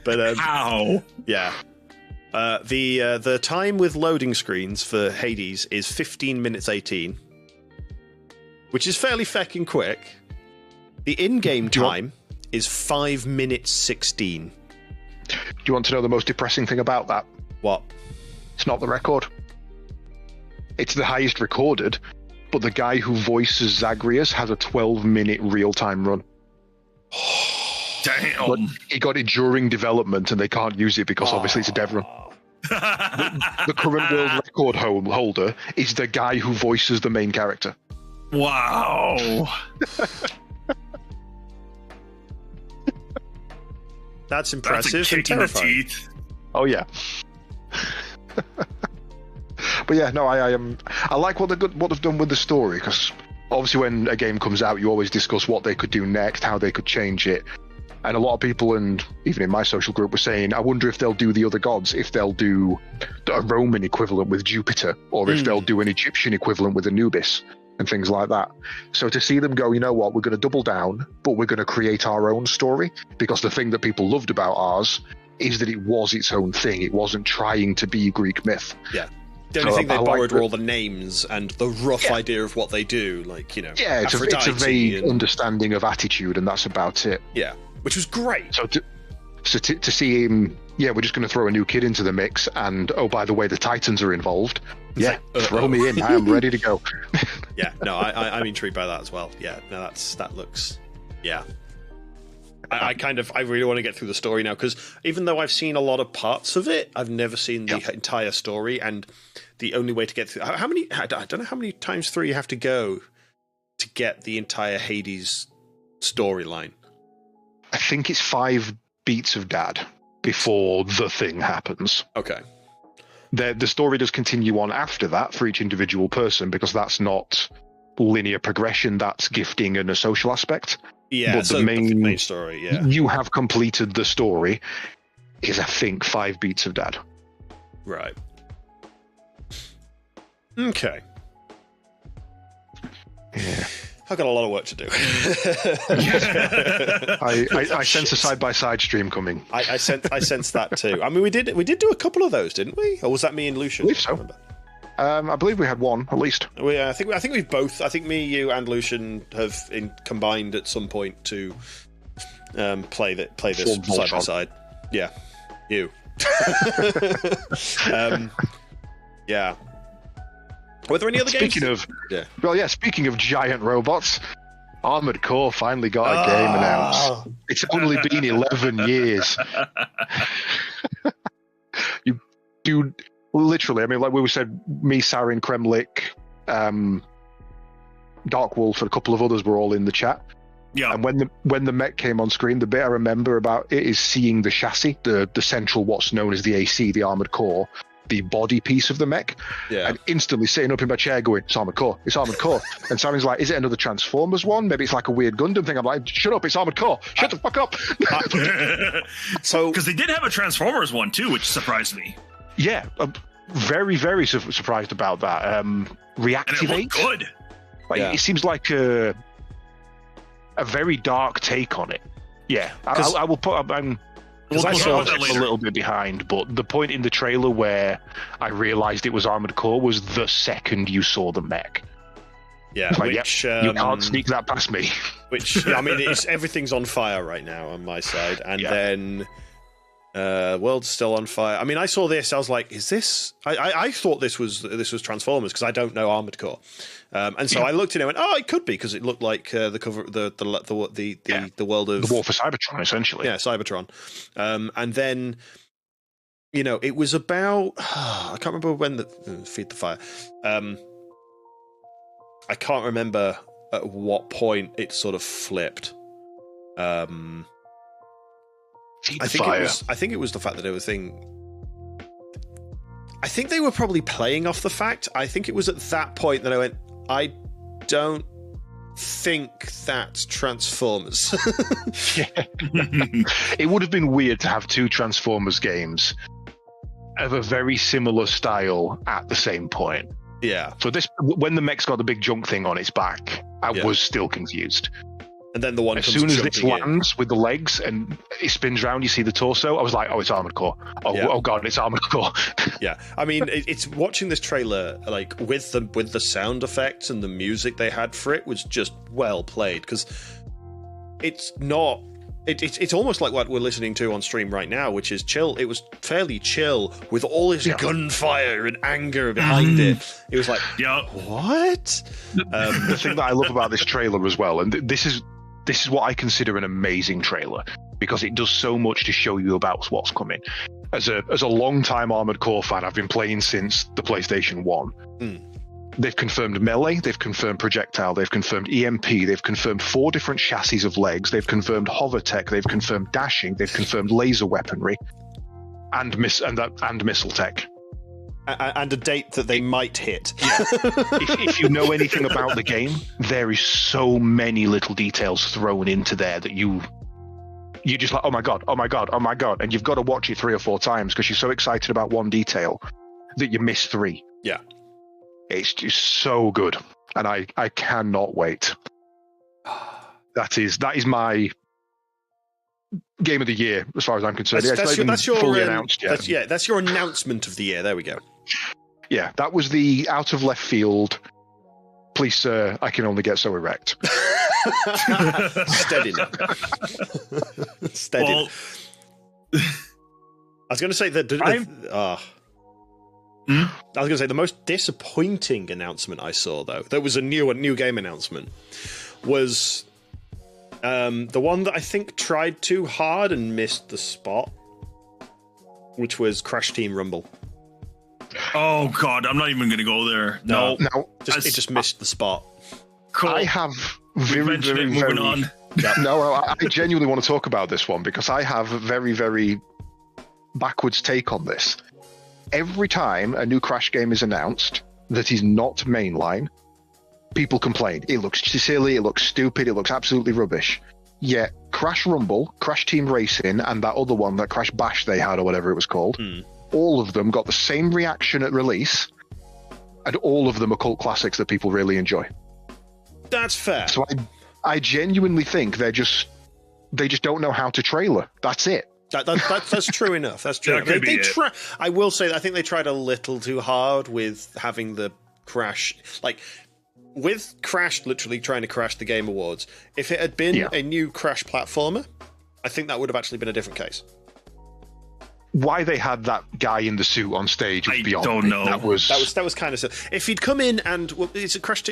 But how? Yeah. The time with loading screens for Hades is 15 minutes 18, which is fairly feckin' quick. The in-game time is 5 minutes 16. Do you want to know the most depressing thing about that? What? It's not the record. It's the highest recorded, but the guy who voices Zagreus has a 12-minute real-time run. Damn. But he got it during development, and they can't use it because obviously it's a dev run. The current world record holder is the guy who voices the main character. Wow. That's impressive. That's a kick and in the terrifying. teeth. Oh yeah. But yeah, no, I like what they've done with the story, because obviously when a game comes out, you always discuss what they could do next, how they could change it. And a lot of people, and even in my social group, were saying, I wonder if they'll do the other gods, if they'll do a Roman equivalent with Jupiter, or if they'll do an Egyptian equivalent with Anubis, and things like that. So to see them go, you know what, we're going to double down, but we're going to create our own story, because the thing that people loved about ours is that it was its own thing. It wasn't trying to be Greek myth. Yeah. The only thing they borrowed were all the names and the rough idea of what they do, like, you know. Yeah, it's a vague understanding of attitude, and that's about it. Yeah, which was great. So to see him, we're just going to throw a new kid into the mix, and oh, by the way, the Titans are involved. Yeah, throw me in. I am ready to go. Yeah, no, I'm intrigued by that as well. Yeah, no, that looks, yeah. I really want to get through the story now, because even though I've seen a lot of parts of it, I've never seen the entire story, and the only way to get through, I don't know how many times through you have to go to get the entire Hades storyline. I think it's 5 beats of Dad before the thing happens. Okay. The story does continue on after that for each individual person, because that's not linear progression, that's gifting and a social aspect. Yeah, but so the main story, yeah. You have completed the story is, I think, 5 beats of Dad. Right. Okay. Yeah. I've got a lot of work to do. I sense a side-by-side stream coming. I sense that too. I mean, we did do a couple of those, didn't we? Or was that me and Lucian? I believe so. I believe we had one at least. I think we've both. I think me, you, and Lucian have combined at some point to play this side by side. Yeah, you. Yeah. Were there any other games? Speaking of giant robots, Armored Core finally got a game announced. It's only been 11 years. You do literally. I mean, like we said, me, Sarin, Kremlik, Dark Wolf, and a couple of others were all in the chat. Yeah. And when the mech came on screen, the bit I remember about it is seeing the chassis, the central, what's known as the AC, the Armored Core, the body piece of the mech, and instantly sitting up in my chair going, it's Armored Core, it's Armored Core. And Sarin's like, is it another Transformers one? Maybe it's like a weird Gundam thing. I'm like, shut up, it's Armored Core. Shut the fuck up. So, because they did have a Transformers one too, which surprised me. Yeah, very, very surprised about that. Reactivate. And it looked good. Like, it seems like a very dark take on it. Yeah, I will put. Because I saw it a little bit behind, but the point in the trailer where I realized it was Armored Core was the second you saw the mech. Yeah, like, which you can't sneak that past me. Which I mean, everything's on fire right now on my side, and then world's still on fire. I mean, I saw this, I was like, "Is this?" I thought this was Transformers because I don't know Armored Core, and so I looked at it and went, "Oh, it could be," because it looked like the cover, the world of the War for Cybertron, essentially. Yeah, Cybertron, and then it was about I can't remember when Feed the Fire. I can't remember at what point it sort of flipped. I think it was the fact that it was I think they were probably playing off the fact. I think it was at that point that I went, I don't think that's Transformers. It would have been weird to have two Transformers games of a very similar style at the same point. Yeah. So when the mech's got the big junk thing on its back, I was still confused. And then the one as soon as this lands with the legs and it spins around, you see the torso. I was like, "Oh, it's Armored Core! Oh God, it's Armored Core!" Yeah, I mean, it's watching this trailer like with the sound effects and the music they had for it was just well played because it's not. It's almost like what we're listening to on stream right now, which is chill. It was fairly chill with all this gunfire and anger behind it. It was like, what? The thing that I love about this trailer as well, and this is what I consider an amazing trailer because it does so much to show you about what's coming. As a long-time Armored Core fan, I've been playing since the PlayStation 1. They've confirmed melee, they've confirmed projectile, they've confirmed EMP, they've confirmed 4 different chassis of legs, they've confirmed hover tech, they've confirmed dashing, they've confirmed laser weaponry, and missile tech. And a date that they might hit. Yeah. if you know anything about the game, there is so many little details thrown into there that you're just like, oh my god, and you've got to watch it 3 or 4 times because you're so excited about one detail that you miss 3. Yeah. It's just so good, and I cannot wait. That is my game of the year, as far as I'm concerned. That's your fully announced yet. That's your announcement of the year. There we go. Yeah, that was the out of left field. Please, sir, I can only get so erect. Steady now. Steady. Well, I was going to say that. I was going to say the most disappointing announcement I saw, though, that was a new game announcement, was the one that I think tried too hard and missed the spot, which was Crash Team Rumble. Oh God, I'm not even going to go there. No, it just missed the spot. Cool. I have very moving on. No, I genuinely want to talk about this one because I have a very, very backwards take on this. Every time a new Crash game is announced that is not mainline, people complain. It looks silly, it looks stupid, it looks absolutely rubbish. Yet Crash Rumble, Crash Team Racing, and that other one, that Crash Bash they had or whatever it was called, all of them got the same reaction at release, and all of them are cult classics that people really enjoy. That's fair. So I genuinely think they just don't know how to trailer. That's it. That's true enough. That's true. I will say that I think they tried a little too hard with having the Crash, like with Crash literally trying to crash the Game Awards. If it had been a new Crash platformer, I think that would have actually been a different case. Why they had that guy in the suit on stage was beyond me. I don't know. That was kind of. If he'd come in and it's a Crash.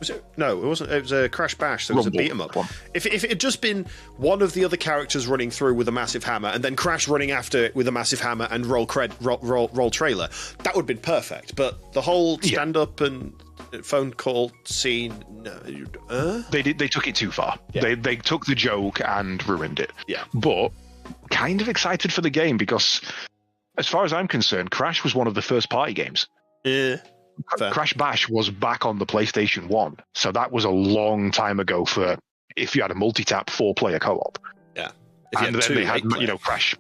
Was it? No, it wasn't. It was a Crash Bash, so it was a beat 'em up. If it had just been one of the other characters running through with a massive hammer, and then Crash running after it with a massive hammer and roll trailer, that would have been perfect. But the whole stand up and phone call scene, they took it too far. Yeah. They took the joke and ruined it. Yeah, but kind of excited for the game because, as far as I'm concerned, Crash was one of the first party games. Yeah. Fair. Crash Bash was back on the PlayStation 1, so that was a long time ago for if you had a multi-tap 4-player co-op. Yeah. And then they had, Crash.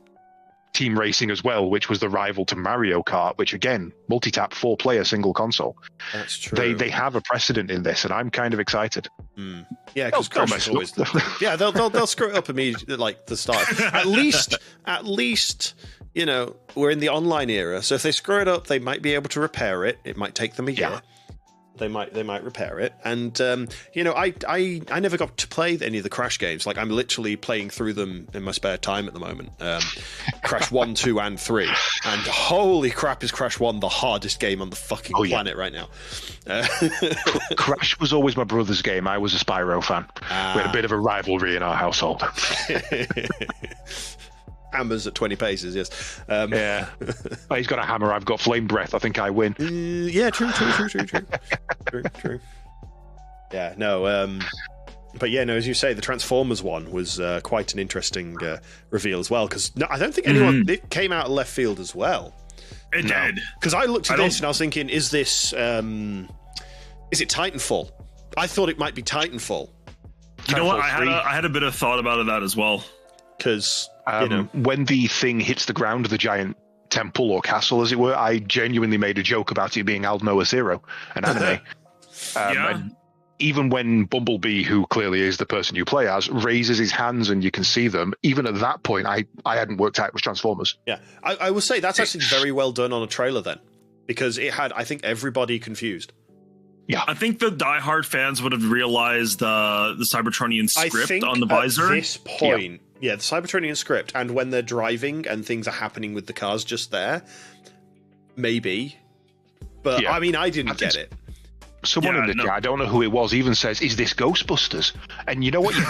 Team Racing as well, which was the rival to Mario Kart, which again, multi-tap, 4-player, single console. That's true. They have a precedent in this, and I'm kind of excited. Yeah, because Crash is always yeah, they'll screw it up immediately, like the start. At least, you know, we're in the online era, so if they screw it up, they might be able to repair it. It might take them a year. They might repair it, and you know, I never got to play any of the Crash games. Like, I'm literally playing through them in my spare time at the moment. Crash 1, 2, and 3, and holy crap, is Crash 1 the hardest game on the fucking planet right now? Crash was always my brother's game. I was a Spyro fan. We had a bit of a rivalry in our household. Hammers at 20 paces, yes. Yeah. Oh, he's got a hammer. I've got flame breath. I think I win. Yeah, true. True. Yeah, no. But yeah, no. As you say, the Transformers one was quite an interesting reveal as well. Because I don't think anyone it came out of left field as well. It did. Because I looked at this and I was thinking, is this? Is it Titanfall? I thought it might be Titanfall. You know what? I had a bit of thought about that as well. Because you know, when the thing hits the ground of the giant temple or castle, as it were, I genuinely made a joke about it being Al Noah Zero, an anime. And even when Bumblebee, who clearly is the person you play as, raises his hands and you can see them, even at that point, I hadn't worked out it was Transformers. Yeah, I will say that's actually very well done on a trailer then, because it had, I think, everybody confused. Yeah, I think the diehard fans would have realized the Cybertronian script on the visor. At this point, yeah, the Cybertronian script, and when they're driving and things are happening with the cars just there, maybe. But I mean, I didn't get it. Someone in the chat, I don't know who it was, even says, "Is this Ghostbusters?" And you know what? You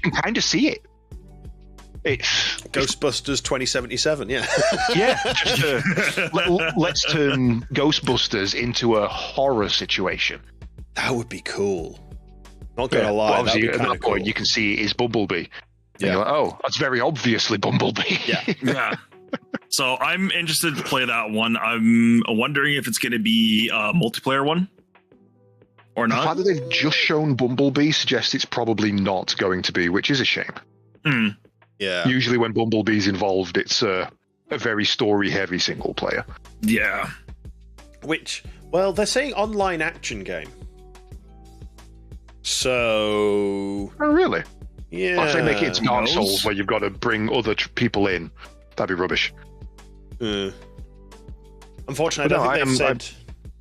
can kind of see it. It's Ghostbusters 2077, yeah. Yeah, let's turn Ghostbusters into a horror situation. That would be cool. Not gonna lie, at that point you can see it is Bumblebee. Yeah. You're like, oh, that's very obviously Bumblebee. Yeah. So I'm interested to play that one. I'm wondering if it's going to be a multiplayer one or not. The fact that they've just shown Bumblebee suggests it's probably not going to be, which is a shame. Yeah. Usually when Bumblebee's involved, it's a very story-heavy single player. Yeah. Which, well, they're saying online action game. So... Oh, really? Yeah. Well, if they make it into Dark Souls where you've got to bring other people in, that'd be rubbish. Unfortunately, I don't think they've said...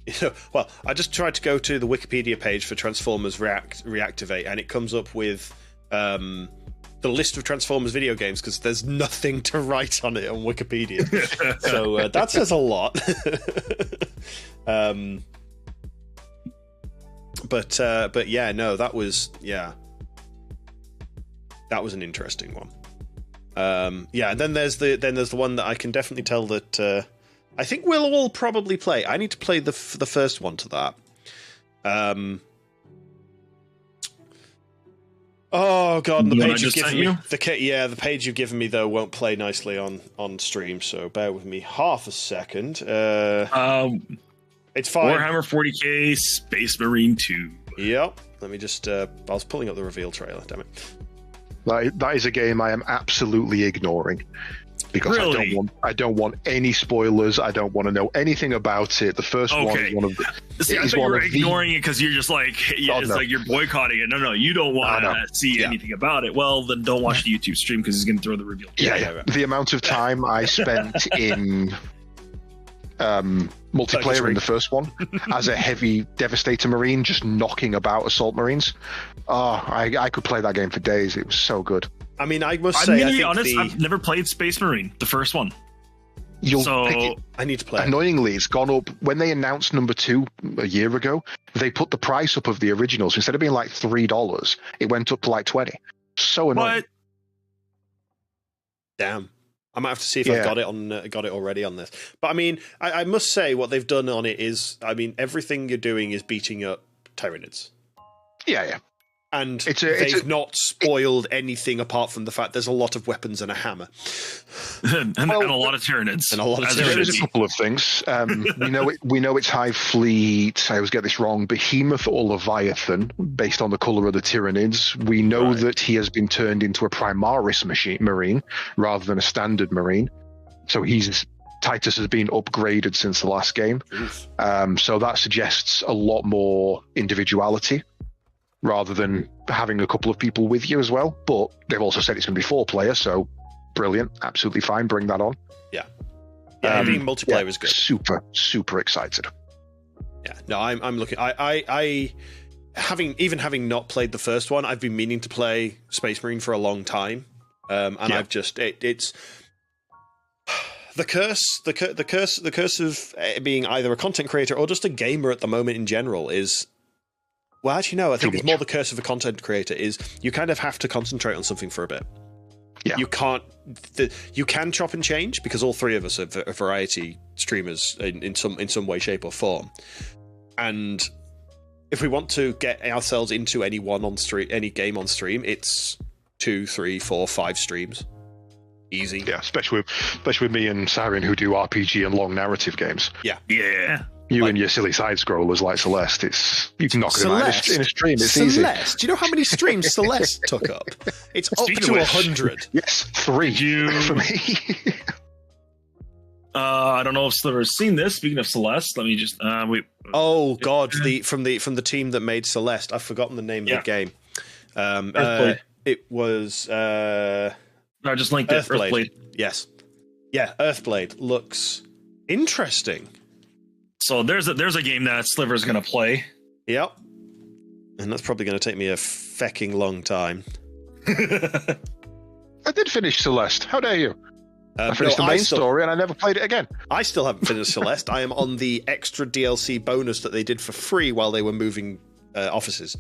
You know, well, I just tried to go to the Wikipedia page for Transformers Reactivate, and it comes up with... the list of Transformers video games, because there's nothing to write on it on Wikipedia. So that says a lot. But yeah, no, that was an interesting one. Yeah, and then there's the one that I can definitely tell that I think we'll all probably play. I need to play the first one to that. Oh god, the page you've given me. The page you've given me though won't play nicely on stream, so bear with me half a second. It's fine. Warhammer 40k Space Marine 2. Yep. Let me just I was pulling up the reveal trailer, damn it. That is a game I am absolutely ignoring. Because really? I don't want any spoilers. I don't want to know anything about it. The first one is one of the... See, I thought you were ignoring it because you're just like, like you're boycotting it. No, you don't want to see anything about it. Well, then don't watch the YouTube stream because he's going to throw the reveal. Yeah. The amount of time I spent in multiplayer in the first one as a heavy Devastator Marine, just knocking about Assault Marines. I could play that game for days. It was so good. I mean, I must say, I've never played Space Marine, the first one. I need to play. Annoyingly, it's gone up. When they announced number 2 a year ago, they put the price up of the originals. Instead of being like $3, it went up to like $20. So annoying. What? Damn. I might have to see if I've got it already on this. But I mean, I must say what they've done on it is, I mean, everything you're doing is beating up Tyranids. Yeah. And they've not spoiled anything apart from the fact there's a lot of weapons and a hammer. and a lot of Tyranids. And a lot of Tyranids. There's a couple of things. We know it's Hive Fleet, I always get this wrong, Behemoth or Leviathan, based on the colour of the Tyranids. We know that he has been turned into a Primaris Marine rather than a standard Marine. So Titus has been upgraded since the last game. So that suggests a lot more individuality rather than having a couple of people with you as well. But they've also said it's going to be 4-player, so brilliant, absolutely fine. Bring that on. Yeah, being multiplayer is good. Super excited. Yeah, no, I'm looking. I having not played the first one, I've been meaning to play Space Marine for a long time, and I've just it's. The curse of being either a content creator or just a gamer at the moment in general is, well, actually, no, I think it's more the curse of a content creator is you kind of have to concentrate on something for a bit. Yeah. You can chop and change because all three of us are variety streamers in some way, shape, or form. And if we want to get ourselves into any game on stream, it's 2, 3, 4, 5 streams. Easy. Yeah, especially with me and Sarin, who do RPG and long narrative games. Yeah. You and your silly side scrollers like Celeste, you can knock it out in a stream. It's easy. Celeste, do you know how many streams Celeste took up? It's up to 100. Yes, 3 for me. I don't know if Sliver's seen this. Speaking of Celeste, let me just Oh God, from the team that made Celeste, I've forgotten the name of the game. It was. I just linked it. Earthblade. Yes. Yeah, Earthblade looks interesting. So there's a game that Sliver's going to play. Yep. And that's probably going to take me a fecking long time. I did finish Celeste. How dare you? I finished the main story and I never played it again. I still haven't finished Celeste. I am on the extra DLC bonus that they did for free while they were moving offices.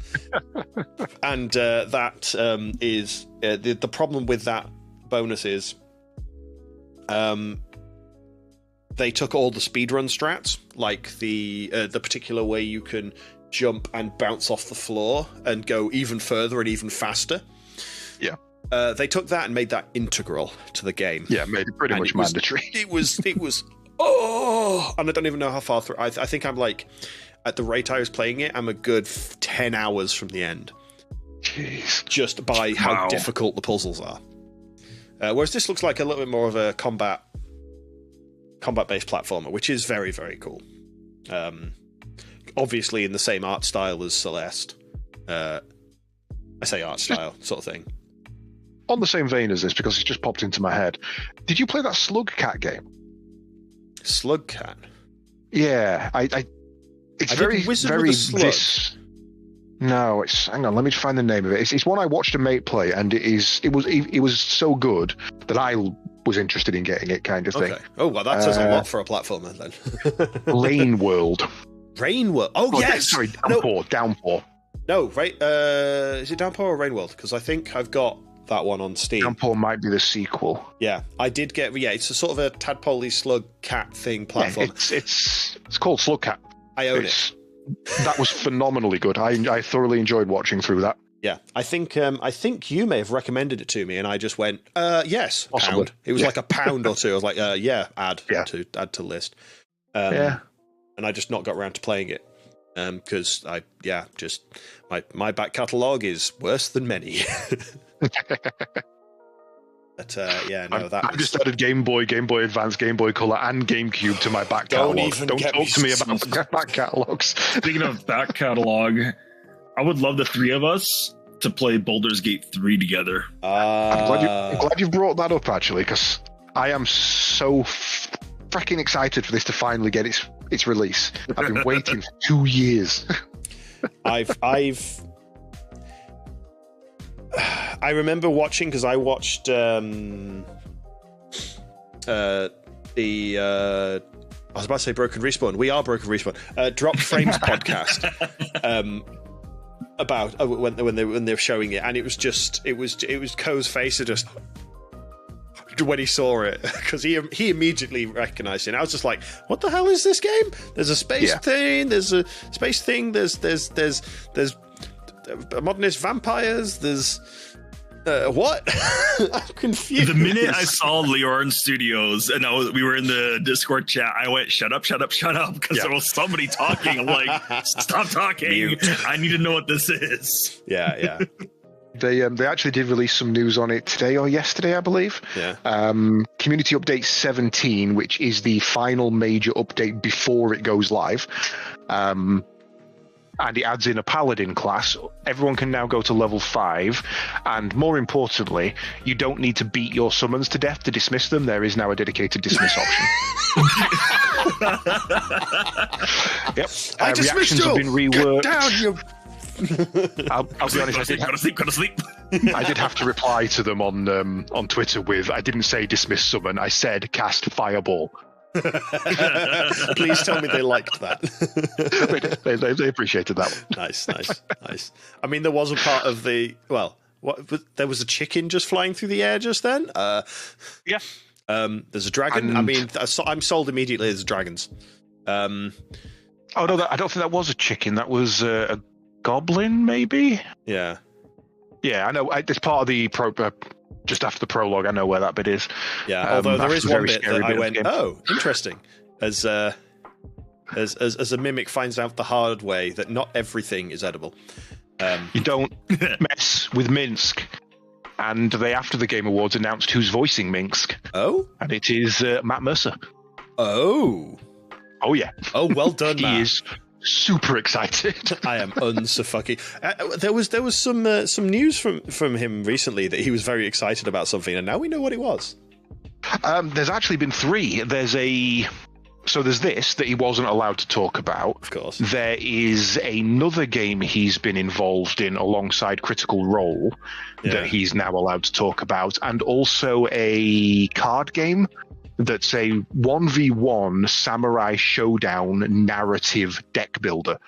And that is... the problem with that bonus is they took all the speedrun strats, like the particular way you can jump and bounce off the floor and go even further and even faster. Yeah. They took that and made that integral to the game. Yeah, made it pretty much mandatory. It was and I don't even know how far through. I think I'm like, at the rate I was playing it, I'm a good 10 hours from the end. Jeez. Just by how difficult the puzzles are. Whereas this looks like a little bit more of a combat-based platformer, which is very, very cool. Obviously in the same art style as Celeste. I say art style, sort of thing. On the same vein as this, because it's just popped into my head. Did you play that Slug Cat game? Slug Cat? Yeah, it's very Slug. No, hang on. Let me find the name of it. It's one I watched a mate play, and it was so good that I was interested in getting it, kind of thing. Okay. Oh well, that says a lot for a platformer then. Lane World. Rain World. Oh yes. Sorry, Downpour. No, right. Is it Downpour or Rain World? Because I think I've got that one on Steam. Downpour might be the sequel. Yeah, I did get. Yeah, it's a sort of a tadpole slug cat thing platform. Yeah, it's called Slug Cat. I own it. That was phenomenally good. I thoroughly enjoyed watching through that. Yeah, I think you may have recommended it to me, and I just went, yes, possibly. £1. It was like £1 or two. I was like, add to list. And I just not got around to playing it because my back catalogue is worse than many. But I just added Game Boy Advance, Game Boy Color, and GameCube to my back catalog. Don't talk to me about back catalogs. Speaking of back catalog, I would love the three of us to play Baldur's Gate 3 together. I'm glad you brought that up, actually, because I am so freaking excited for this to finally get its release. I've been waiting for 2 years. I remember watching, because I watched I was about to say Broken Respawn. We are Broken Respawn. Drop Frames podcast about when they're showing it, and it was Co's face of just when he saw it, because he immediately recognized it. And I was just like, what the hell is this game? There's a space thing. There's a space thing. There's modernist vampires. There's what? I'm confused. The minute I saw Leorn Studios and we were in the Discord chat, I went, shut up, because there was somebody talking. I'm like, stop talking. Mute. I need to know what this is. Yeah. They actually did release some news on it today or yesterday, I believe. Yeah. Community Update 17, which is the final major update before it goes live. And it adds in a paladin class. Everyone can now go to level 5, and more importantly, you don't need to beat your summons to death to dismiss them. There is now a dedicated dismiss option. Yep. I dismissed reactions you. have been reworked. Get down, you. I'll be honest. Go to sleep. I did have to reply to them on Twitter with, I didn't say dismiss summon. I said cast fireball. Please tell me they liked that. they appreciated that one. Nice. I mean, there was a part of the there was a chicken just flying through the air just then. Yeah. There's a dragon. And... I mean, I'm sold immediately. There's dragons. Oh no, I don't think that was a chicken. That was a goblin, maybe. Yeah. Yeah, I know. It's part of the just after the prologue. I know where that bit is. Yeah, although there is one bit that I went, oh, interesting. As a mimic finds out the hard way that not everything is edible. You don't mess with Minsk. And they, after the Game Awards, announced who's voicing Minsk. Oh? And it is Matt Mercer. Oh. Oh, yeah. Oh, well done, Matt. He is super excited. I am unso-fucking... there was some news from him recently that he was very excited about something, and now we know what it was. There's actually been 3. There's this that he wasn't allowed to talk about. Of course. There is another game he's been involved in alongside Critical Role that he's now allowed to talk about, and also a card game that's a 1v1 Samurai Showdown narrative deck builder,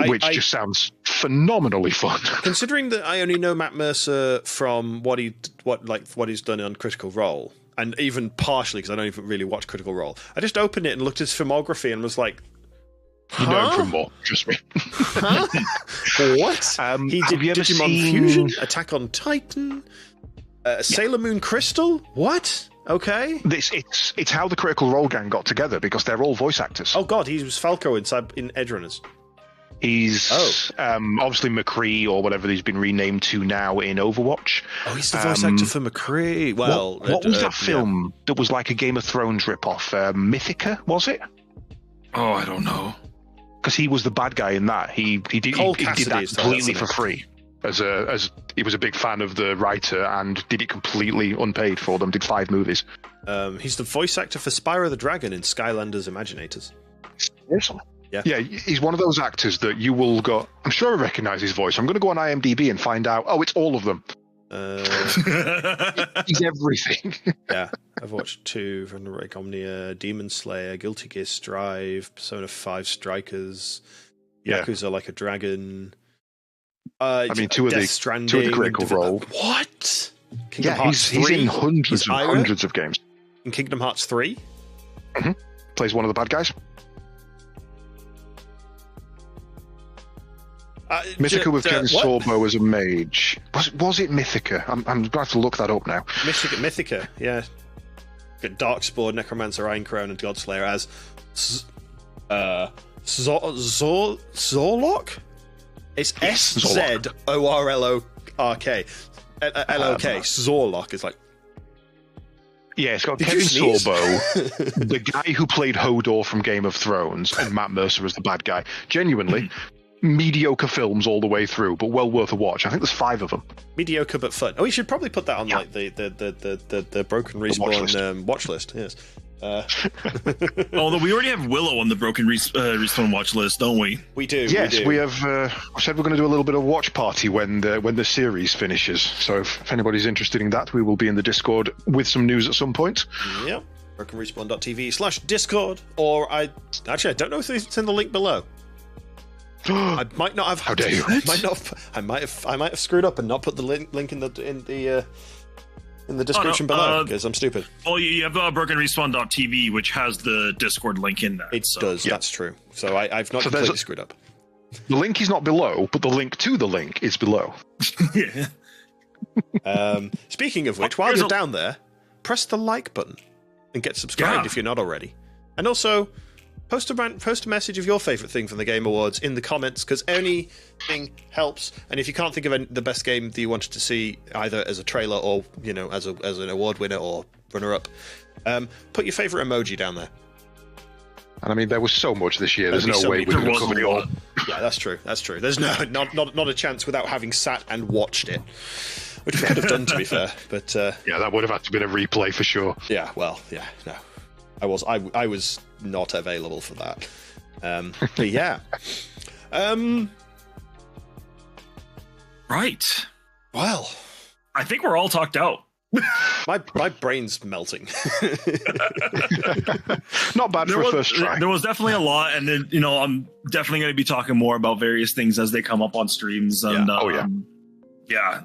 which just sounds phenomenally fun. Considering that I only know Matt Mercer from what he's done on Critical Role, and even partially because I don't even really watch Critical Role, I just opened it and looked at his filmography and was like, You know him from more, trust me. Huh? What? He did Digimon Fusion, Attack on Titan, Sailor Moon Crystal? What? Okay. It's how the Critical Role gang got together, because they're all voice actors. Oh god, he was Falco in Edgerunners. He's obviously McCree, or whatever he's been renamed to now in Overwatch. Oh, he's the voice actor for McCree. Well, what was that film that was like a Game of Thrones ripoff? Mythica, was it? Oh, I don't know. Because he was the bad guy in that. He did that completely for free. As he was a big fan of the writer and did it completely unpaid for them. Did 5 movies. He's the voice actor for Spyro the Dragon in Skylanders Imaginators. Seriously? Yeah, he's one of those actors that you will go, I'm sure I recognize his voice. I'm going to go on IMDb and find out, oh, it's all of them. He's everything. Yeah, I've watched 2, Ragnarok Omnia, Demon Slayer, Guilty Gear Strive, Persona 5 Strikers, Yakuza Like a Dragon. I mean, 2 of the Critical Role. What? He's in hundreds of games. In Kingdom Hearts 3? Mm-hmm. Plays one of the bad guys. Mythica with Ken Sorbo as a mage. Was it Mythica? I'm going to have to look that up now. Mythica, yeah. Got Darkspawn, Necromancer, Ironcrown, and Godslayer as Zorlok? It's SZORLORK. LOK. Zorlok is like... Yeah, it's got Kevin Sorbo, the guy who played Hodor from Game of Thrones, and Matt Mercer as the bad guy. Genuinely... mediocre films all the way through, but well worth a watch. I think there's 5 of them. Mediocre but fun. Oh, you should probably put that on like the Broken Respawn watch list. Yes. Although we already have Willow on the Broken Respawn watch list, don't we? We do. Yes, we have. I said we're going to do a little bit of watch party when the series finishes. So if anybody's interested in that, we will be in the Discord with some news at some point. Yep. BrokenRespawn.tv/Discord, or I don't know if it's in the link below. I might not have. How dare you? I might have screwed up and not put the link in the description below because I'm stupid. Well, you have BrokenRespawn.tv, which has the Discord link in there. It does. Yeah. That's true. So I've not completely screwed up. The link is not below, but the link to the link is below. Yeah. Speaking of which, while you're down there, press the like button and get subscribed if you're not already. And also, post a message of your favourite thing from the Game Awards in the comments, because anything helps. And if you can't think of the best game that you wanted to see, either as a trailer or as an award winner or runner-up, put your favourite emoji down there. And I mean, there was so much this year. There's no way we could cover it all. Yeah, that's true. There's not a chance without having sat and watched it, which we could have done, to be fair. But yeah, that would have had to been a replay for sure. Yeah, well, yeah, no, I was not available for that. But yeah, right. Well, I think we're all talked out. My brain's melting. Not bad for a first try. There was definitely a lot, and then I'm definitely going to be talking more about various things as they come up on streams. And yeah,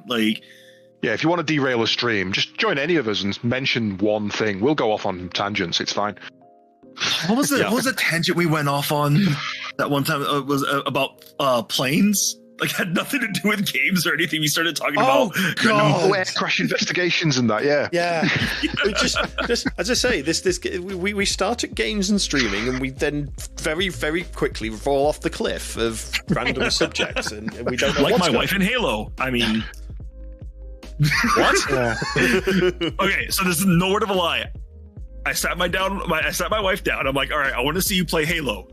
if you want to derail a stream, just join any of us and mention one thing. We'll go off on tangents. It's fine. What was it? What was the tangent we went off on that one time? It was about planes. Like, had nothing to do with games or anything. We started talking about air crash investigations and that. Yeah. We just as I say, we start at games and streaming, and we then very, very quickly fall off the cliff of random subjects, and we don't know. Like my wife in Halo. I mean, what? Okay, so this is no word of a lie. I sat my wife down. I'm like, all right, I want to see you play Halo.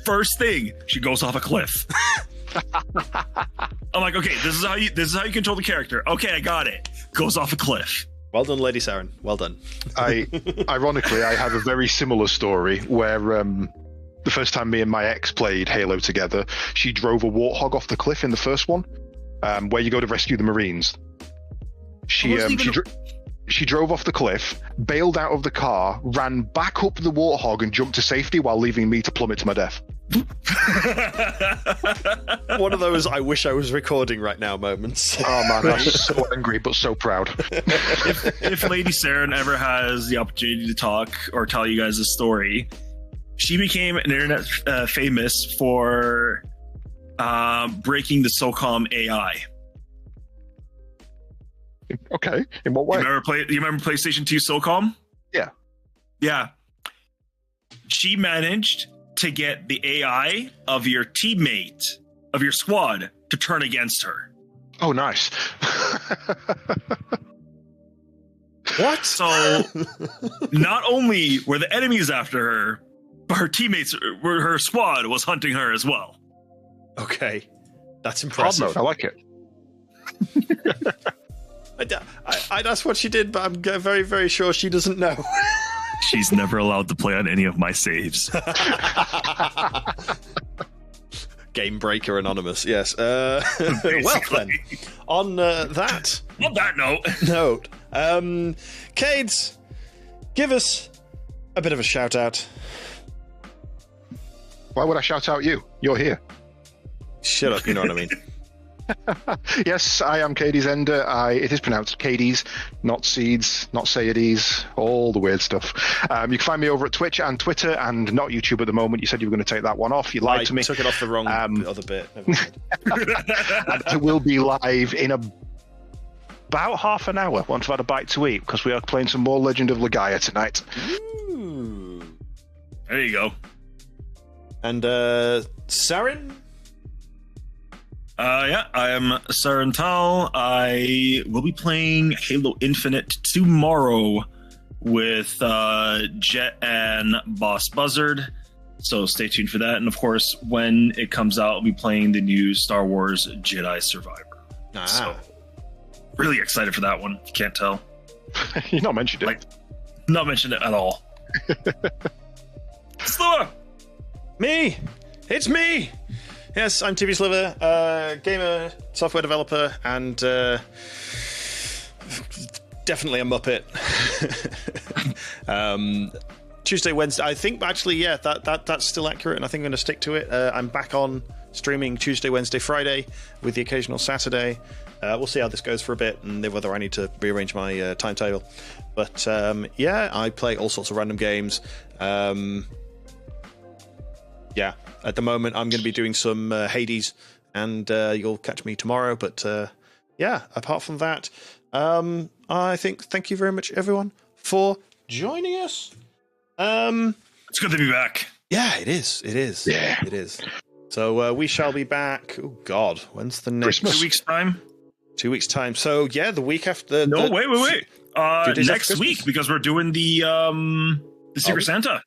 First thing, she goes off a cliff. I'm like, okay, this is how you control the character. Okay, I got it. Goes off a cliff. Well done, Lady Sarin. Well done. Ironically, I have a very similar story where the first time me and my ex played Halo together, she drove a warthog off the cliff in the first one, where you go to rescue the Marines. She drove off the cliff, bailed out of the car, ran back up the warthog, and jumped to safety while leaving me to plummet to my death. One of those I wish I was recording right now moments. Oh man, I'm so angry but so proud. If Lady Sarin ever has the opportunity to talk or tell you guys a story, she became an internet famous for breaking the SOCOM AI. Okay, in what way? You remember PlayStation 2 SOCOM? Yeah. She managed to get the AI of your teammate, of your squad, to turn against her. Oh, nice. What? So, not only were the enemies after her, but her teammates, her squad was hunting her as well. Okay. That's impressive. I like it. That's what she did, but I'm very, very sure she doesn't know. She's never allowed to play on any of my saves. Game Breaker Anonymous, yes. Well then, on that note, Caedes, give us a bit of a shout out. Why would I shout out you? You're here. Shut up, you know what I mean. Yes, I am CaedesEnder. It is pronounced Caedes, not Seeds, not Saedes, all the weird stuff. You can find me over at Twitch and Twitter, and not YouTube at the moment. You said you were going to take that one off. You lied to me. I took it off the wrong other bit. And it will be live in about half an hour once I've had a bite to eat, because we are playing some more Legend of Legaia tonight. Ooh. There you go. And Sarin? Yeah, I am SarinTal. I will be playing Halo Infinite tomorrow with Jet and Boss Buzzard. So stay tuned for that. And of course, when it comes out, I'll be playing the new Star Wars Jedi Survivor. So really excited for that one. If you can't tell. You're not mentioned it. Not mentioned it at all. Sliver! Me! It's me! Yes, I'm TBSliver, gamer, software developer, and definitely a Muppet. Tuesday, Wednesday, I think actually, yeah, that's still accurate, and I think I'm going to stick to it. I'm back on streaming Tuesday, Wednesday, Friday, with the occasional Saturday. We'll see how this goes for a bit, and whether I need to rearrange my timetable. But yeah, I play all sorts of random games. Yeah, at the moment I'm going to be doing some Hades, and you'll catch me tomorrow. But yeah, apart from that, I think thank you very much, everyone, for joining us. It's good to be back. Yeah, it is. It is. Yeah. It is. So we shall be back. Oh, God. When's the next? Christmas. 2 weeks time. 2 weeks' time. So, yeah, the week after. No, the, wait. 2 days Next after week, Christmas. because we're doing the Secret Santa.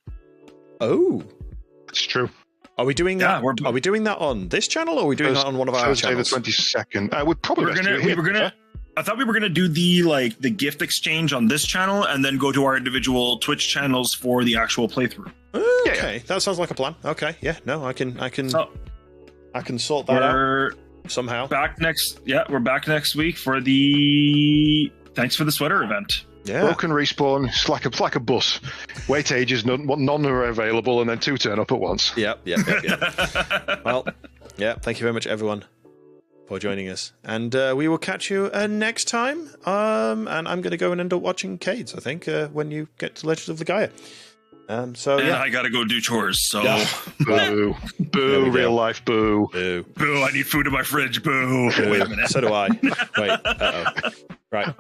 Oh. It's true. Are we doing that? Yeah, Are we doing that on this channel, or are we doing that on one of our Thursday channels? the 22nd. We're probably I thought we were gonna do the gift exchange on this channel, and then go to our individual Twitch channels for the actual playthrough. Okay, that sounds like a plan. Okay, yeah, no, I can So sort that out we're somehow. back next. Yeah, we're back next week for the Thanks for the Sweater event. Yeah, Broken Respawn. It's like a bus. Wait ages, none are available, and then 2 turn up at once. Yep. Well, yeah. Thank you very much, everyone, for joining us, and we will catch you next time. And I'm going to go and end up watching Caedes, I think, when you get to Legends of the Gaia. So And yeah, I gotta go do chores. So Yeah. Boo. Boo. Real life boo. boo. boo! I need food in my fridge. Boo! Wait a minute. So do I. Wait. Uh-oh. Right.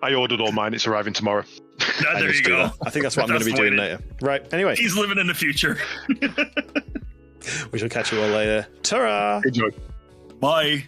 I ordered all mine. It's arriving tomorrow. Ah, there you Do go. that. I think that's what I'm going to be doing later. Right. Anyway, He's living in the future. we shall catch you all later. Ta-ra! Enjoy. Bye.